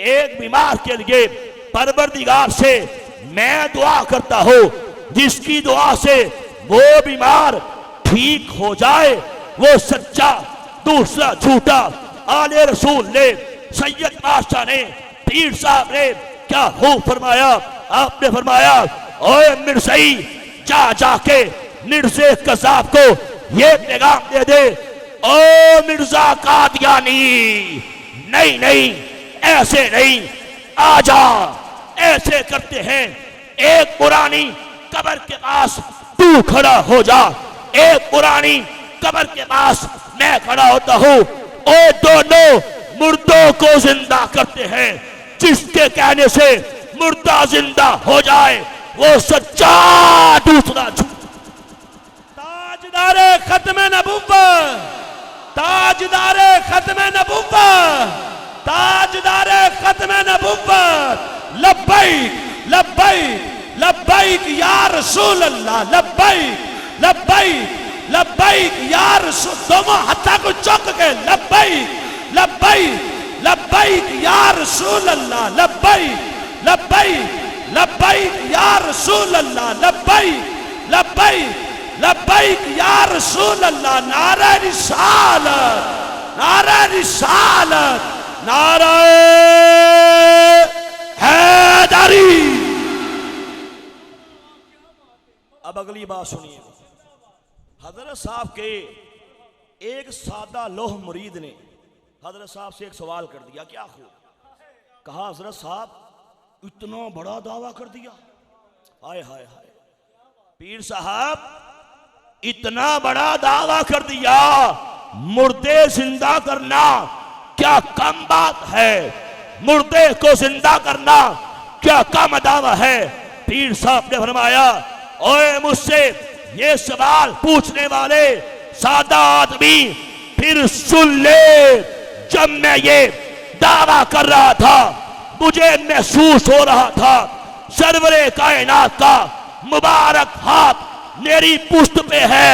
एक बीमार के लिए परवरदिगार से मैं दुआ करता हूं, जिसकी दुआ से वो बीमार ठीक हो जाए, वो सच्चा दूसरा झूठा। आले रसूल ने, सैयद बादशाह ने, पीर साहब ने क्या हो फरमाया? आपने फरमाया ओए मिर्ज़ई, जा जाके मिर्ज़े कज़ाब को ये पैगाम दे दे, ओ मिर्जा कादियानी, नहीं नहीं ऐसे नहीं, आजा ऐसे करते हैं। एक पुरानी कब्र के पास तू खड़ा हो जा, एक पुरानी कब्र के पास मैं खड़ा होता हूं। ओ दोनों मुर्दों को जिंदा करते हैं, जिसके कहने से मुर्दा जिंदा हो जाए वो सच्चा दूसरा झूठा। ताजदारे खत्म नबुव्वत, ताजदारे खत्म नबुव्वत, ताजदारे खत्म नबुव्वत। लब्बैक लब्बैक लब्बैक या रसूल अल्लाह, लब्बैक लब्बैक लब्बैक या रसूल, दोनों हत्था को चौक के लब्बैक लब्बैक लब्बैक या रसूल अल्लाह, लब्बैक लब्बैक लब्बैक या रसूल अल्लाह, लब्बैक लब्बैक लब्बैक या रसूल अल्लाह। नारा रिसालत, नारा रिसालत, नारा हैदरी। अब अगली बात सुनिए। हजरत साहब के एक सादा लोह मुरीद ने हजरत साहब से एक सवाल कर दिया, क्या हो? कहा हजरत साहब इतना बड़ा दावा कर दिया, हाय हाय हाय, पीर साहब इतना बड़ा दावा कर दिया, मुर्दे जिंदा करना क्या कम बात है? मुर्दे को जिंदा करना क्या कम दावा है? पीर साहब ने फरमाया ओए मुझसे ये सवाल पूछने वाले सादा आदमी फिर सुन ले, जब मैं ये दावा कर रहा था मुझे महसूस हो रहा था सरवरे कायनात का मुबारक हाथ मेरी पुश्त पे है।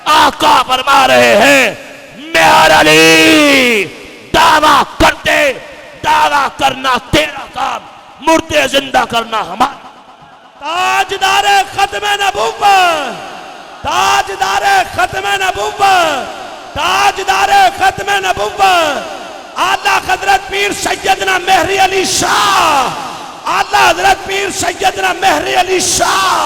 आका फरमा रहे हैं मेहर अली, दावा करते, दावा करना तेरा काम, मुर्दे जिंदा करना हमारा। ताजदारे खत्म नबुव्वत, ताजदारे खत्म नबुव्वत, ताजदारे खत्म नबुव्वत। आला हजरत पीर सैयदना मेहर अली शाह, आला हजरत पीर सैयदना मेहर अली शाह,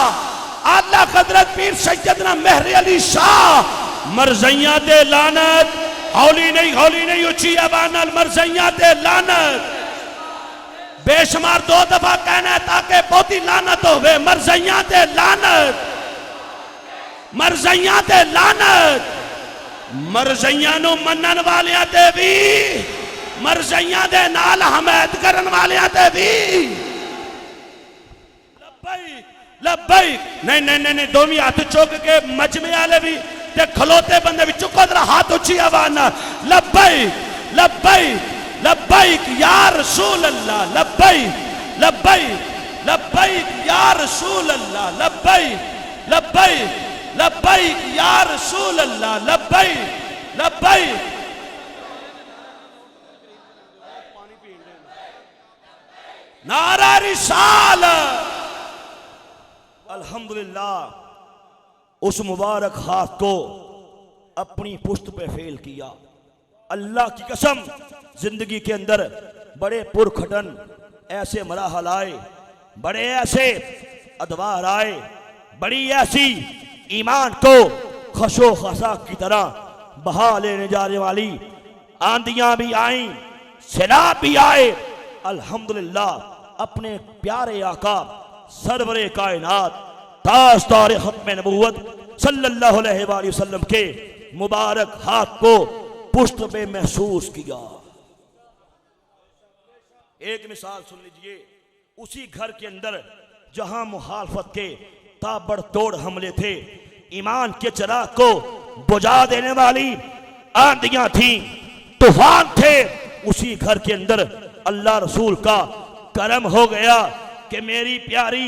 आला हजरत पीर सैयदना मेहर अली शाह। मरज़ैया दे लानत, हौली नहीं उची अबानल, मरज़ैया दे लानत। बेशुमार दो दफा कहना है ताकि बहुती लानत होवे। मरज़ैया दे लानत, मरज़ैया दे लानत। मरज़ैया नूं मनन वालियां ते भी, मरज़ैया दे नाल हमायत करन वालियां ते भी। लब्बैक लब्बैक, नहीं नहीं नहीं, दोवें हाथ चुक के मजमे वाले भी ते खलोते बंदे भी चुको, तेरा हाथ उची आवाज ना, लब्बैक लब्बैक लब्बैक या रसूल अल्लाह, लब्बैक लब्बैक लब्बैक या रसूल अल्लाह, लब्बैक लब्बैक लब्बैक या रसूल अल्लाह, लब्बैक लब्बैक। नारा रिसालत। अल्हम्दुलिल्लाह उस मुबारक हाथ को अपनी पुश्त पे फेल किया। अल्लाह की कसम जिंदगी के अंदर बड़े पुरखटन ऐसे मराहल आए, बड़े ऐसे अदवार आए, बड़ी ऐसी ईमान को खशो खसा की तरह बहा लेने जाने वाली आंधियां भी आईं, सैलाब भी आए, अल्हम्दुलिल्लाह अपने प्यारे आका सरवरे कायनात ताजदार खत्म नबूवत सल्लल्लाहु अलैहि वसल्लम के मुबारक हाथ को पुष्ट पे महसूस किया। एक मिसाल सुन लीजिए, उसी घर के अंदर जहां मुखालफत के ताबड़तोड़ हमले थे, ईमान के चिराग को बुझा देने वाली आंधियां थी, तूफान थे, उसी घर के अंदर अल्लाह रसूल का करम हो गया कि मेरी प्यारी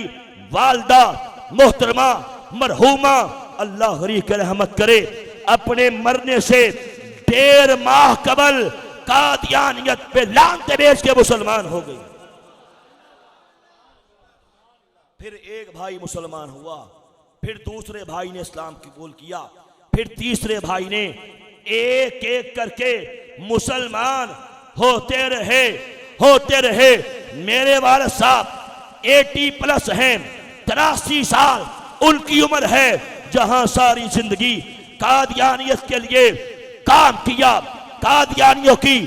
वालदा मोहतरमा मरहूमा अल्लाह गरीब के रहमत करे, अपने मरने से 1.5 माह कबल कादियानियत पे लानते बेच के मुसलमान हो गई। फिर एक भाई मुसलमान हुआ, फिर दूसरे भाई ने इस्लाम कबूल किया, फिर तीसरे भाई ने, एक एक करके मुसलमान होते रहे। मेरे वाले साहब 80+ हैं, 83 साल उनकी उम्र है, जहां सारी जिंदगी कादियानियत के लिए काम किया, कादियानियों की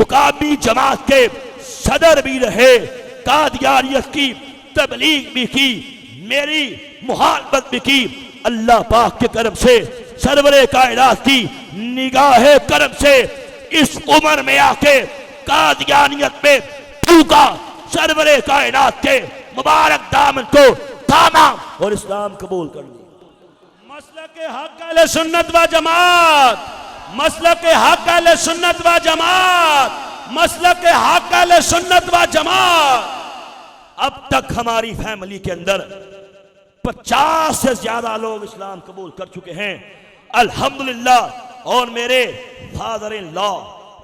मुकामी जमात के सदर भी रहे, कादियानियत की तबलीग भी की, मेरी मुहालफत भी की। अल्लाह पाक के करम से, सरवरे कायनात की निगाहे करम से इस उम्र में आके कादियानियत में फूका, सरवरे कायनात के मुबारक दामन को थामा और इस्लाम कबूल कर लिया। मसलक हक अहले सुन्नत व जमात, मसलक हक अहले सुन्नत व जमात, मसलक हक अहले सुन्नत व जमात। अब तक हमारी फैमिली के अंदर 50 से ज्यादा लोग इस्लाम कबूल कर चुके हैं, अल्हम्दुलिल्लाह। और मेरे फादर इन लॉ,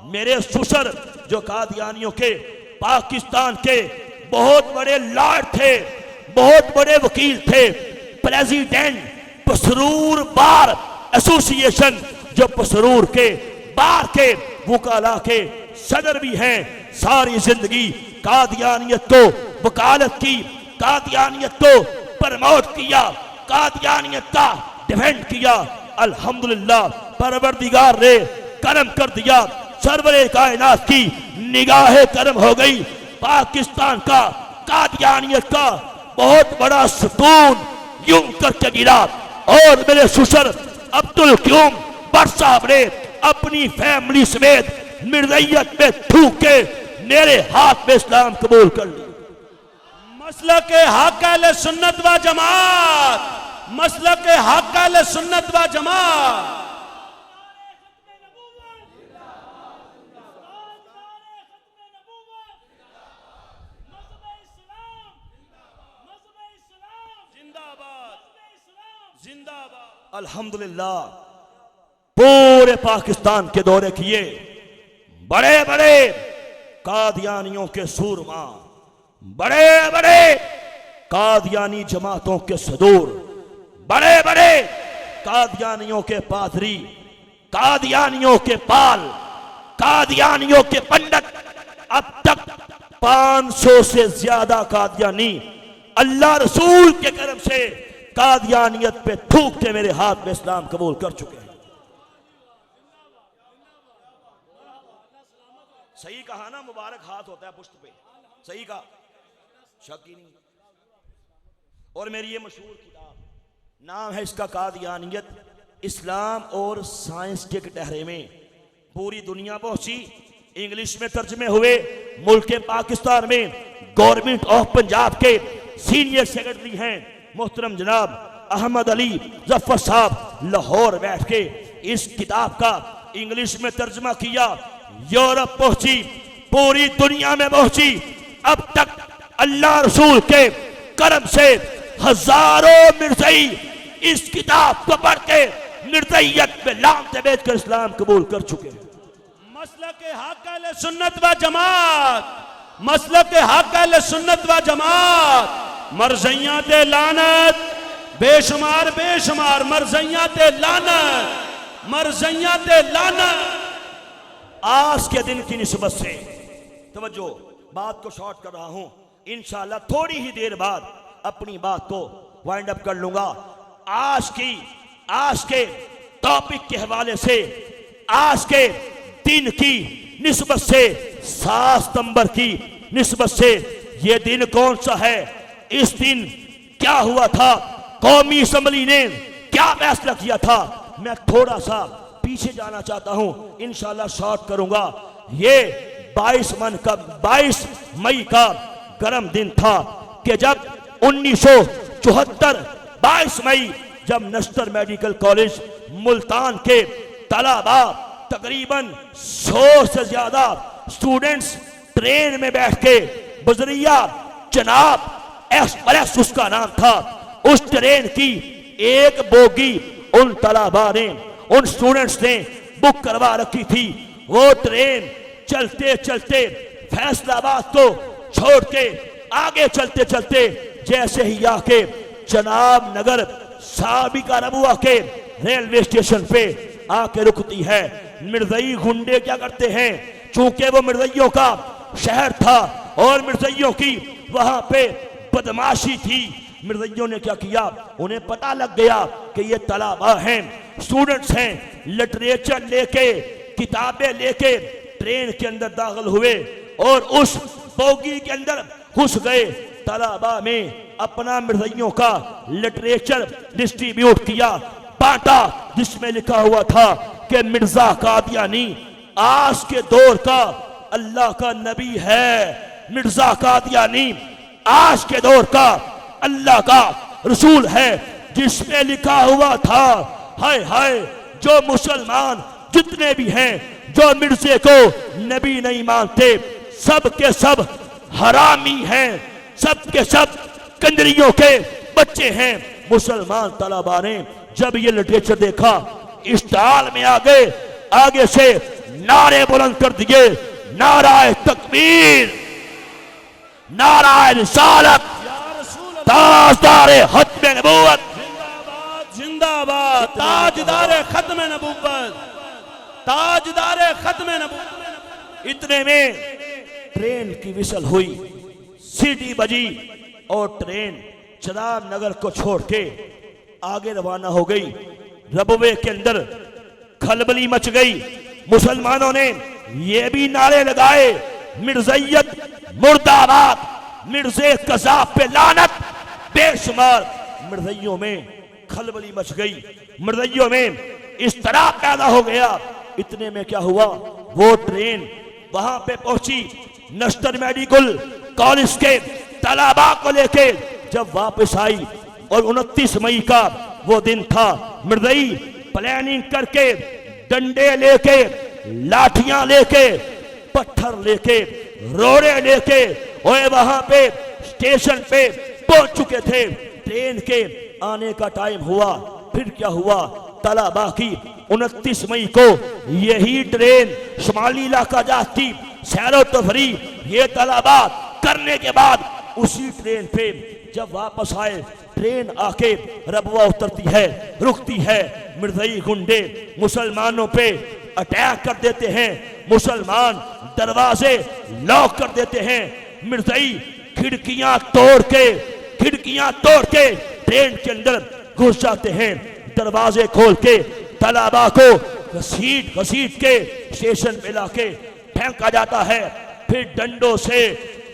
मेरे ससुर जो कादियानियों के पाकिस्तान के बहुत बड़े लॉर्ड थे, बहुत बड़े वकील थे, प्रेसिडेंट पसरूर बार एसोसिएशन, जो पसरूर के बार के वकाला के सदर भी हैं, सारी जिंदगी कादियानियत को वकालत की, कादियानियत को प्रमोट किया, कादियानियत का डिफेंड किया। अल्हम्दुलिल्लाह परवरदिगार ने करम कर दिया, सरवरे कायनात की निगाहे करम हो गई, पाकिस्तान का कादियानियत का बहुत बड़ा सुकून यूं करके गिरा। और मेरे ससुर अब्दुल क्यूम भट्ट साहब ने अपनी फैमिली समेत मिर्जैयत में थूक के मेरे हाथ में इस्लाम कबूल कर लिया। मसलक हक अहले सुन्नत व जमात, मसलक हक अहले सुन्नत व जमात। अल्हम्दुलिल्लाह पूरे पाकिस्तान के दौरे किए, बड़े बड़े कादियानियों के सूरमा, बड़े बड़े कादियानी जमातों के सदूर, बड़े बड़े कादियानियों के पादरी, कादियानियों के पाल, कादियानियों के पंडित। अब तक 500 से ज्यादा कादियानी अल्लाह रसूल के करम से कादियानियत पे थूक के मेरे हाथ में इस्लाम कबूल कर चुके हैं। सही कहा ना, मुबारक हाथ होता है पुष्ट पे, सही कहा, शक ही नहीं। और मेरी ये मशहूर किताब, नाम है इसका कादियानियत, इस्लाम और साइंस के कटहरे में, पूरी दुनिया पहुंची, इंग्लिश में तर्जमे हुए, मुल्क पाकिस्तान में गवर्नमेंट ऑफ पंजाब के सीनियर सेक्रेटरी हैं मोहतरम जनाब अहमद अली जफर साहब, लाहौर बैठ के इस किताब का इंग्लिश में तर्जमा किया, यूरोप पहुंची, पूरी दुनिया में पहुंची। अब तक अल्लाह रसूल के करम से हजारों मिर्जई इस किताब को पढ़ के निर्दयत में लानते बेचकर इस्लाम कबूल कर चुके हैं। मसलक हक अहले सुन्नत व जमात, मसलक हक अहले सुन्नत व जमात। मरज़इयां ते लानत, बेशुमार बेशुमार मरज़इयां ते लानत, मरज़इयां ते लानत। आज के दिन की निस्बत से तवज्जो, बात को शॉर्ट कर रहा हूं, इंशाअल्लाह थोड़ी ही देर बाद अपनी बात को वाइंड अप कर लूंगा। आज के टॉपिक के हवाले से, आज के दिन की निस्बत से 7 सितंबर की निस्बत से ये दिन कौन सा है, इस दिन क्या हुआ था, कौमी असम्बली ने क्या फैसला किया था, मैं थोड़ा सा पीछे जाना चाहता हूं, इंशाल्लाह शॉर्ट करूंगा। ये 22 मई का गर्म दिन था कि जब 1974 22 मई जब नेशनल मेडिकल कॉलेज मुल्तान के तलबा तकरीबन 100 से ज्यादा स्टूडेंट्स ट्रेन में बैठ के बजरिया जनाब एक्सप्रेस उसका नाम था, उस ट्रेन की एक बोगी उन तलबा ने, उन स्टूडेंट्स ने बुक करवा रखी थी। वो ट्रेन चलते चलते फैसलाबाद को छोड़ के आगे चलते चलते जैसे ही आके जनाब नगर साबिका रबुआ के रेलवे स्टेशन पे आके रुकती है। मिर्जई गुंडे क्या करते हैं, चूंकि वो मिर्जइयों का शहर था और मिर्जइयों की वहां पे बदमाशी थी, मिर्जइयों ने क्या किया, उन्हें पता लग गया कि ये तलबा हैं, स्टूडेंट्स हैं, लिटरेचर लेके किताबें लेके ट्रेन के अंदर दाखिल हुए और उस बोगी के अंदर घुस गए। तलबा में अपना मिर्जइयों का लिटरेचर डिस्ट्रीब्यूट किया, बांटा, जिसमें लिखा हुआ था कि मिर्जा कादियानी आज के दौर का अल्लाह का नबी है, मिर्जा कादियानी आज के दौर का अल्लाह का रसूल है, जिसमें लिखा हुआ था हाय हाय जो मुसलमान जितने भी हैं जो मिर्जे को नबी नहीं मानते सब के सब हरामी हैं, सब के सब कंजरियों के बच्चे हैं। मुसलमान तलबा ने जब ये लिटरेचर देखा स्टॉल में आगे से नारे बुलंद कर दिए, नाराए तकबीर, नाराए रिसालत, ताजदारे खत्म नबूवत, जिंदाबाद जिंदाबाद, ताजदारे खत्म नबूवत, ताजदारे खत्म नबूवत। इतने में ट्रेन की विसल हुई, सीटी बजी और ट्रेन जनाब नगर को छोड़ के आगे रवाना हो गई। रबवे के अंदर खलबली मच गई, मुसलमानों ने ये भी नारे लगाए, मिर्जैयत मुर्दाबाद, मिर्जे कज़ाब पे लानत, बेशुमार मिर्जइयों में खलबली मच गई, मिर्जइयों में इस तरह पैदा हो गया। इतने में क्या हुआ, वो ट्रेन वहां पे पहुंची, नेशनल मेडिकल कॉलेज के तलबा को लेके जब वापस आई और 29 मई का वो दिन था, मिर्जई प्लानिंग करके डंडे लेके, लाठियां लेके, पत्थर लेके, रोड़े लेके और वहां पे स्टेशन पे पहुंच चुके थे। ट्रेन के आने का टाइम हुआ, फिर क्या हुआ, तलबा की 29 मई को यही ट्रेन शुमाली इलाका जाती, सैरो तफरी ये तलबा करने के बाद उसी ट्रेन पे जब वापस आए, ट्रेन आके रबवा उतरती है, रुकती है, मिर्जई गुंडे मुसलमानों पे अटैक कर देते हैं, मुसलमान दरवाजे लॉक कर देते हैं, मिर्जई खिड़कियां तोड़ के ट्रेन के अंदर घुस जाते हैं, दरवाजे खोल के तलबा को घसीट के स्टेशन पे लाके फेंका जाता है, फिर डंडों से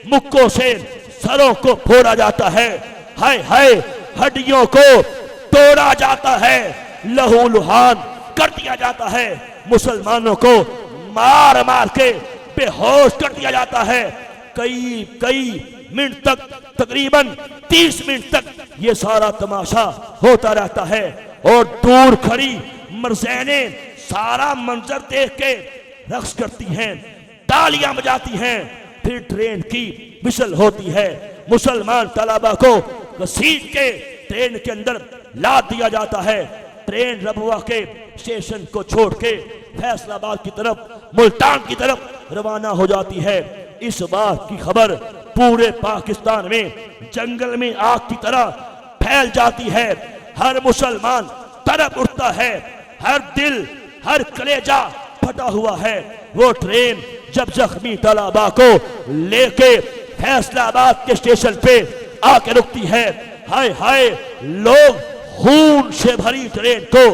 मुक्कों से सरों को फोड़ा जाता है, हाय हाय हड्डियों को तोड़ा जाता है, लहू लुहान कर दिया जाता है, मुसलमानों को मार मार के बेहोश कर दिया जाता है। कई मिनट तक, तकरीबन 30 मिनट तक ये सारा तमाशा होता रहता है और दूर खड़ी मर्ज़ैने सारा मंजर देख के रक्स करती हैं, तालियां बजाती हैं, फिर ट्रेन की विसल होती है, मुसलमान तलबा को घसीट के ट्रेन के अंदर लाद दिया जाता है। ट्रेन रबवा के स्टेशन को छोड़ के फैसलाबाद की तरफ, मुल्तान की तरफ रवाना हो जाती है। इस बात की खबर पूरे पाकिस्तान में जंगल में आग की तरह फैल जाती है, हर मुसलमान तरफ उठता है, हर दिल हर कलेजा फटा हुआ है। वो ट्रेन जब जख्मी तलबा को लेके फैसलाबाद के स्टेशन पे आके रुकती है, हाय हाय लोग खून से भरी ट्रेन को,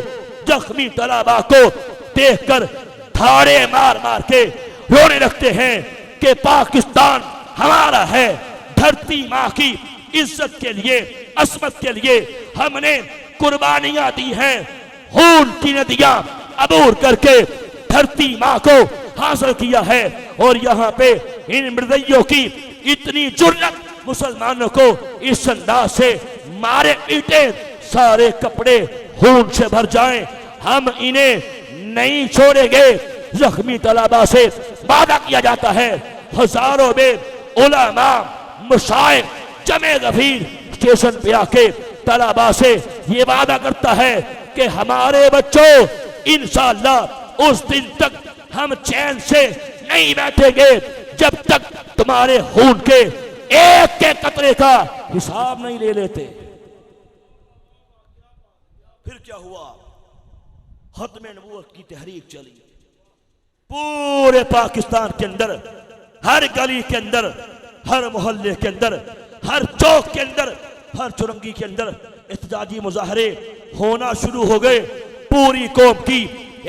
जख्मी तलबा को देखकर थाड़े मार मार के रोने लगते हैं। कि पाकिस्तान हमारा है। धरती माँ की इज्जत के लिए, असमत के लिए हमने कुर्बानियां दी हैं। खून की नदियां अबूर करके धरती माँ को हासिल किया है। और यहाँ पे इन मृदइयों की इतनी जुर्रत, मुसलमानों को इस अंदाज से मारे पीटे, सारे कपड़े खून से भर जाएं, हम इन्हें नहीं छोड़ेंगे। जख्मी तलबा से वादा किया जाता है। हजारों में उलमा, मशाइख, जमे गफीर स्टेशन पे आके तलबा से ये वादा करता है कि हमारे बच्चों, इंशाअल्लाह उस दिन तक हम चैन से नहीं बैठेंगे जब तक तुम्हारे खून के एक के कतरे का हिसाब नहीं ले लेते। फिर क्या हुआ? खत्म नबूवत की तहरीक चली पूरे पाकिस्तान के अंदर, हर गली के अंदर, हर मोहल्ले के अंदर, हर चौक के अंदर, हर चुरंगी के अंदर एहतजाजी मुजाहरे होना शुरू हो गए। पूरी कौम की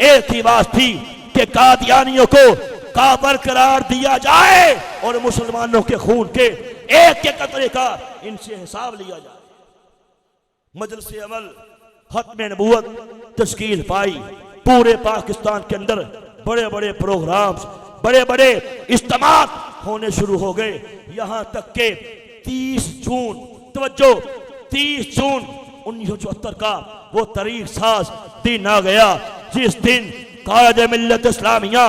एक ही बात थी कि कादियानियों को काबर करार दिया जाए और मुसलमानों के खून के एक के कतरे का इनसे हिसाब लिया जाए। मजलिस अमल खत्म नबूवत तश्कील पाई। पूरे पाकिस्तान के अंदर बड़े बड़े प्रोग्राम्स, बड़े बड़े इज्तिमा होने शुरू हो गए। यहां तक के 30 जून, तवज्जो, 30 जून 1974 का वो तारीख साज दिन आ गया जिस दिन कायद मिल्लत इस्लामिया,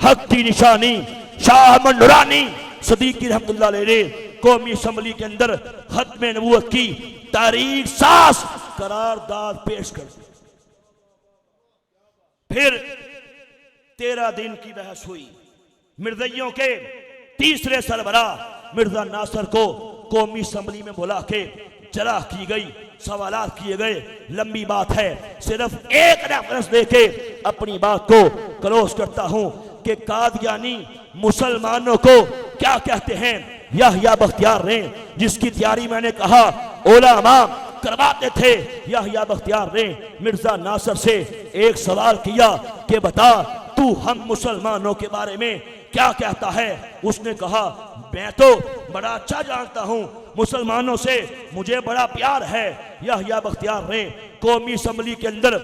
हक की निशानी शाह अहमद नूरानी सदीकी रहमतुल्लाह अलैह ने कौमी असम्बली के अंदर खत्म नबूवत की तारीख साज करारदाद पेश कर दी। फिर 13 दिन की बहस हुई। मिर्ज़इयों के तीसरे सरबराह मिर्जा नासर को कौमी असम्बली में बुला के जरा की गई, सवालात किए गए। लंबी बात है, सिर्फ एक रेफरेंस देके अपनी बात को क्लोज करता हूं कि कादियानी मुसलमानों को क्या कहते हैं। याह्या बख्तियार ने, जिसकी तैयारी मैंने कहा उलमा करवाते थे, याह्या बख्तियार ने मिर्जा नासर से एक सवाल किया कि बता तू हम मुसलमानों के बारे में क्या कहता है। उसने कहा मैं तो बड़ा अच्छा जानता हूं, मुसलमानों से मुझे बड़ा प्यार है। याह्या बख्तियार ने कौमी असम्बली के अंदर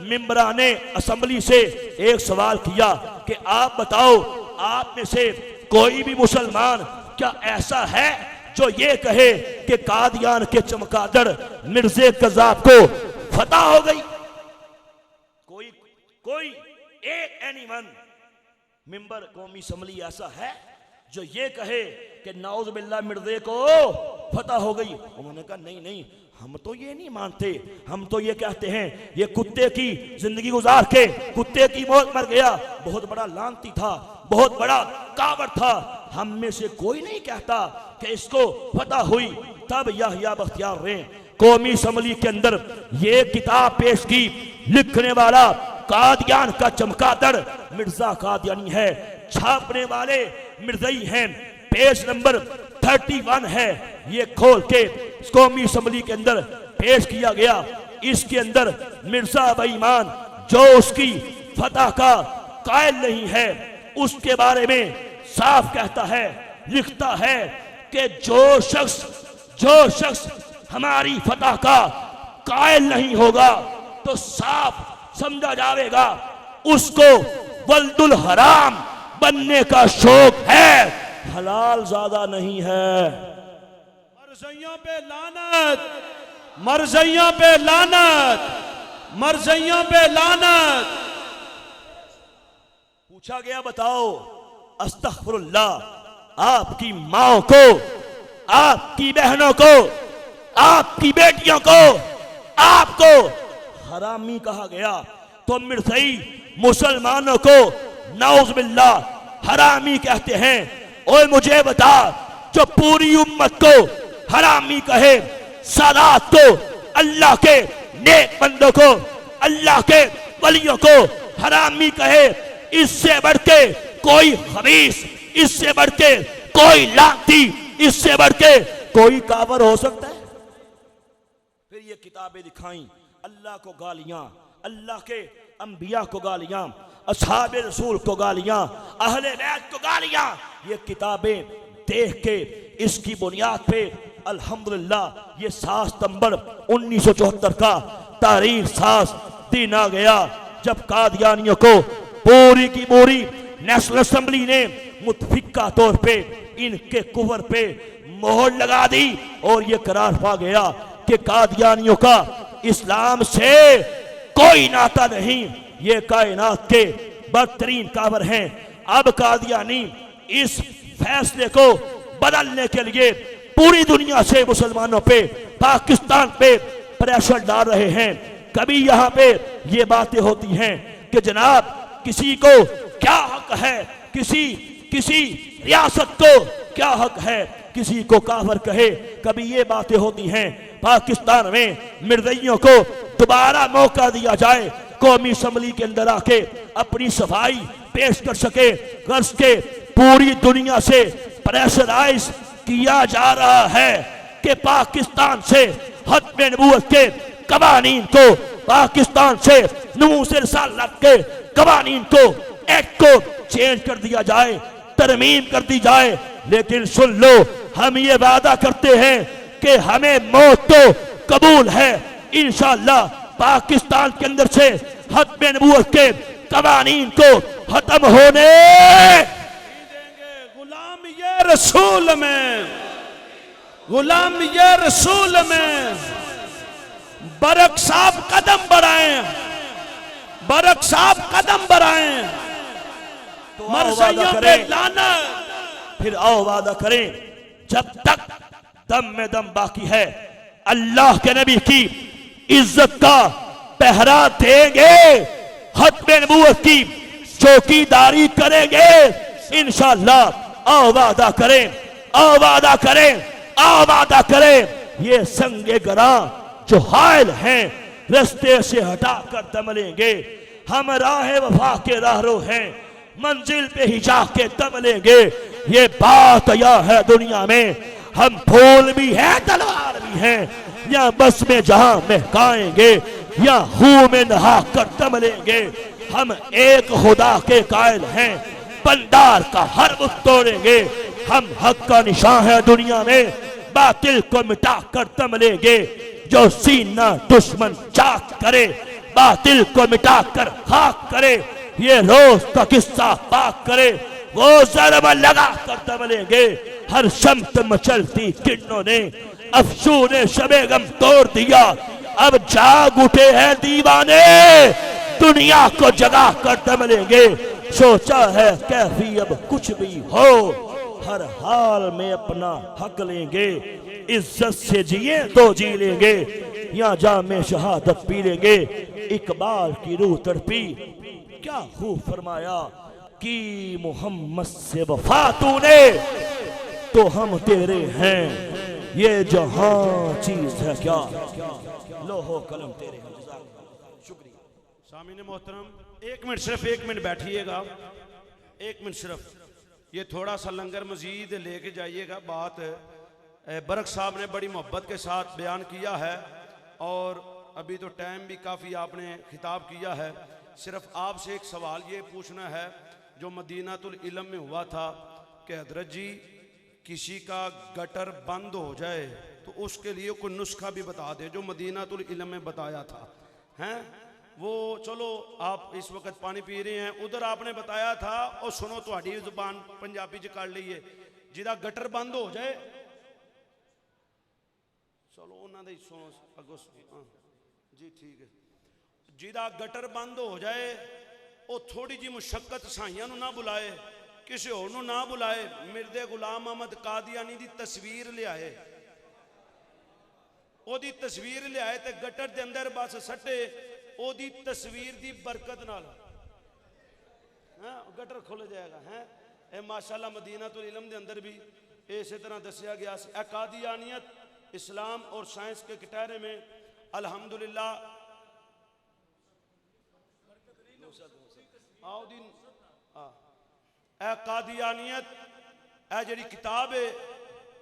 मिंबराने असम्बली से एक सवाल किया कि आप बताओ, आप में से कोई भी मुसलमान क्या ऐसा है जो ये कहे कि कादियान के चमगादड़ मिर्जे कज़ाब को फतह हो गई? कोई एक एनीवन मिंबर कौमी असम्बली ऐसा है जो ये कहे कि नाउज़ बिल्लाह मिर्जे को फतह हो गई? उन्होंने कहा नहीं नहीं, हम तो ये नहीं मानते, हम तो ये कहते हैं ये कुत्ते की जिंदगी गुजार के कुत्ते की मौत मर गया, बहुत बड़ा लानती था, बहुत बड़ा कावर था, हम में से कोई नहीं कहता कि इसको फतह हुई। तब याह्या बख्तियार ने कौमी असम्बली के अंदर ये किताब पेश की। लिखने वाला कादियान का चमगादड़ मिर्जा कादियानी है, छापने वाले मिर्जई हैं, पेज नंबर 31 है। ये खोल के कौमी असम्बली के अंदर पेश किया गया। इसके अंदर मिर्जा बेईमान जो उसकी फतह का कायल नहीं है उसके बारे में साफ कहता है, लिखता है कि जो शख्स हमारी फतह का कायल नहीं होगा तो साफ समझा जाएगा उसको वल्दुल हराम बनने का शौक है, हलाल ज्यादा नहीं है। मरज़इयों पे लानत, मरज़इयों पे लानत, मरज़इयों पे लानत। पूछा गया बताओ, अस्तग़फिरुल्लाह, आपकी माओ को, आपकी बहनों को, आपकी बेटियों को, आपको हरामी कहा गया तो मिर्ज़ई मुसलमानों को नाउज़ बिल्लाह हरामी कहते हैं। और मुझे बता, जो पूरी उम्मत को हरामी कहे, सादात को, अल्लाह के नेक बंदों को, अल्लाह के वलियों को हरामी कहे, इससे बढ़ के कोई खबीस, इससे बढ़ के कोई लांती, इससे बढ़ के कोई काबर हो सकता है? फिर ये किताबें दिखाई, अल्लाह को गालियां, अल्लाह के अंबिया को गालियां, असहाबे रसूल को गालियां, अहले बैत को गालियां। ये किताबें देख के इसकी बुनियाद पे अल्हम्दुलिल्लाह ये 7 सितंबर 1974 का तारीख साज दिन आ गया, जब कादियानियों को पूरी की पूरी नेशनल असेंबली ने मुतफिका तौर पे इनके कुफर पे मोहर लगा दी और ये करार पा गया कि कादियानियों का इस्लाम से कोई नाता नहीं, ये कायनात के बदतरीन काफिर हैं। अब कादियानी इस फैसले को बदलने के लिए पूरी दुनिया से मुसलमानों पे, पाकिस्तान पे प्रेशर डाल रहे हैं। कभी यहाँ पे ये बातें होती हैं कि जनाब किसी को क्या हक है, किसी रियासत को क्या हक है किसी को काफिर कहे। कभी ये बातें होती हैं पाकिस्तान में मिर्ज़इयों को दोबारा मौका दिया जाए, कौमी असम्बली के अंदर आके अपनी सफाई पेश कर सके। गर्ज के पूरी दुनिया से प्रेशराइज किया जा रहा है कि पाकिस्तान से खत्म नबूवत के कवानीन को, पाकिस्तान से नमूस रिसालत के कवानीन को, एक्ट को चेंज कर दिया जाए, तरमीम कर दी जाए। लेकिन सुन लो, हम ये वादा करते हैं कि हमें मौत तो कबूल है, इंशाअल्लाह पाकिस्तान के अंदर से खत्म नबूवत के कवानीन को खत्म होने देंगे। गुलाम ये रसूल में, गुलाम ये रसूल में बरक साहब कदम बढ़ाएं, बरक साहब कदम बढ़ाएं। तो मरज़इयों पे लाना, फिर आओ वादा करें, जब तक दम में दम बाकी है अल्लाह के नबी की इज्जत का पहरा देंगे, खत्म नबूवत की चौकीदारी करेंगे इंशाअल्लाह। आओ वादा करें, आओ वादा करें, आओ वादा करें। ये संगे गरा जो हायल हैं रास्ते से हटाकर दम लेंगे। हम राह वफा के राहरो हैं, मंजिल पे ही जाके दम लेंगे। ये बात या है दुनिया में, हम फूल भी हैं तलवार भी हैं, या बस में जहां महकाएंगे या हू में नहा कर दम लेंगे। हम एक खुदा के कायल हैं, बंदार का हर बुत तोड़ेंगे। हम हक का निशान है दुनिया में, बातिल को मिटा कर दम लेंगे। जो सीना दुश्मन चाक करे, बातिल को मिटा कर खाक करे। ये रोज का किस्सा पाक करे, वो ज़रब लगा कर दम लेंगे। हर शम्त मचलती किरणों ने अफसूने शबे गम तोड़ दिया। अब जाग उठे हैं दीवाने, दुनिया को जगा कर दम लेंगे। सोचा है कैफी अब कुछ भी हो, हर हाल में अपना हक लेंगे। इज्जत से जिए तो जी लेंगे, या जामे शहादत पी लेंगे। इकबाल की रूह तड़पी, क्या खूब फरमाया कि मोहम्मद से वफा तूने तो हम तेरे हैं, ये जहां चीज है क्या, लोहो कलम तेरे हैं। शुक्रिया। सामीन मोहतरम, 1 मिनट, सिर्फ 1 मिनट बैठिएगा, 1 मिनट सिर्फ। ये थोड़ा सा लंगर मजीद लेके जाइएगा। बात बरक साहब ने बड़ी मोहब्बत के साथ बयान किया है, और अभी तो टाइम भी काफ़ी आपने खिताब किया है। सिर्फ आपसे एक सवाल ये पूछना है, जो मदीनातुल इल्म में हुआ था कि हजरत जी किसी का गटर बंद हो जाए तो उसके लिए कोई नुस्खा भी बता दे, जो मदीनातुल इल्म में बताया था। हैं वो, चलो आप इस वक्त पानी पी रहे हैं, उधर आपने बताया था, और सुनो तुम्हारी जुबान पंजाबी च कर लीए, जिदा गटर बंद हो जाए, चलो उन्होंने सुनो अगो जी, ठीक है, जिदा गटर बंद हो जाए वो थोड़ी जी मुशक्कत साइयां ना बुलाए, किसी होर ना बुलाए, मिर्दे गुलाम अहमद कादियानी दी तस्वीर लियाए, ओदी तस्वीर लियाए ते गटर दे अंदर बस सट्टे, ओदी तस्वीर दी बरकत नाल गटर खुल जाएगा। हैं ए माशाअल्लाह मदीनातुल इल्म दे अंदर भी इसी तरह दसिया गया। कादियानियत इस्लाम और साइंस के कटहरे में अल्हम्दुलिल्लाह कादियानियत ए जड़ी किताब है,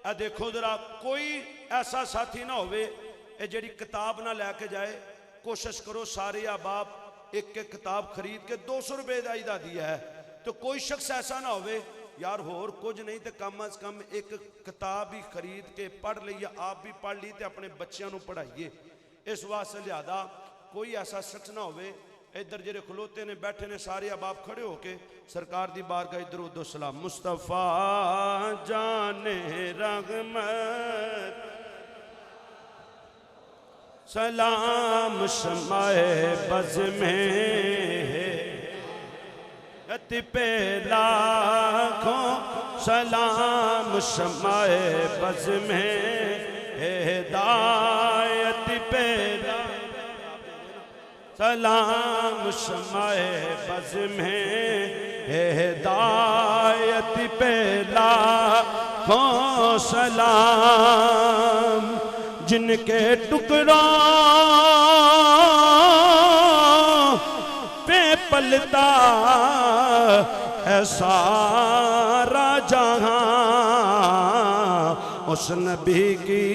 ए देखो जरा, कोई ऐसा साथी ना होवे ए जड़ी किताब ना लैके जाए। कोशिश करो सारे अहबाब एक एक किताब खरीद के 200 रुपए का दिया है। तो कोई शख्स ऐसा ना होवे यार होर कुछ नहीं तो कम अज कम एक किताब ही खरीद के पढ़ लीए, आप भी पढ़ ली तो अपने बच्चों को पढ़ाइए। इस वास्ते लिहाजा कोई ऐसा शख्स ना होवे। इधर जेरे खलोते ने बैठे ने सारे अब आप खड़े होके सरकार दी बारगाह इधर उधर सलाम। मुस्तफा जाने रहमत सलाम शमाए बज़ में पे लाखों सलाम शमाए बज़ में हिदायत पे सलाम शमाए बज़ में हिदायत पे लाखों सलाम जिनके टुकड़ा पे पलता है सारा जहां उस नबी की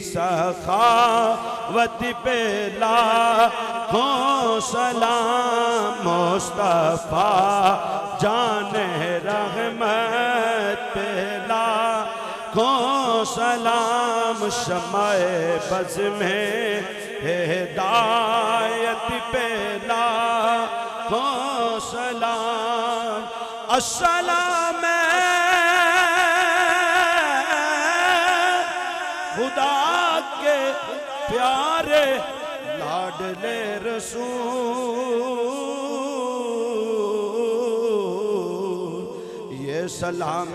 सखावत पे लाखों सलाम। मुस्तफा जाने रहमत पे लाखों सलाम शमाए बज़ में हिदायत पे लाखों सलाम। अस्सलाम खुदा के प्यारे लाडले रसूल ये सलाम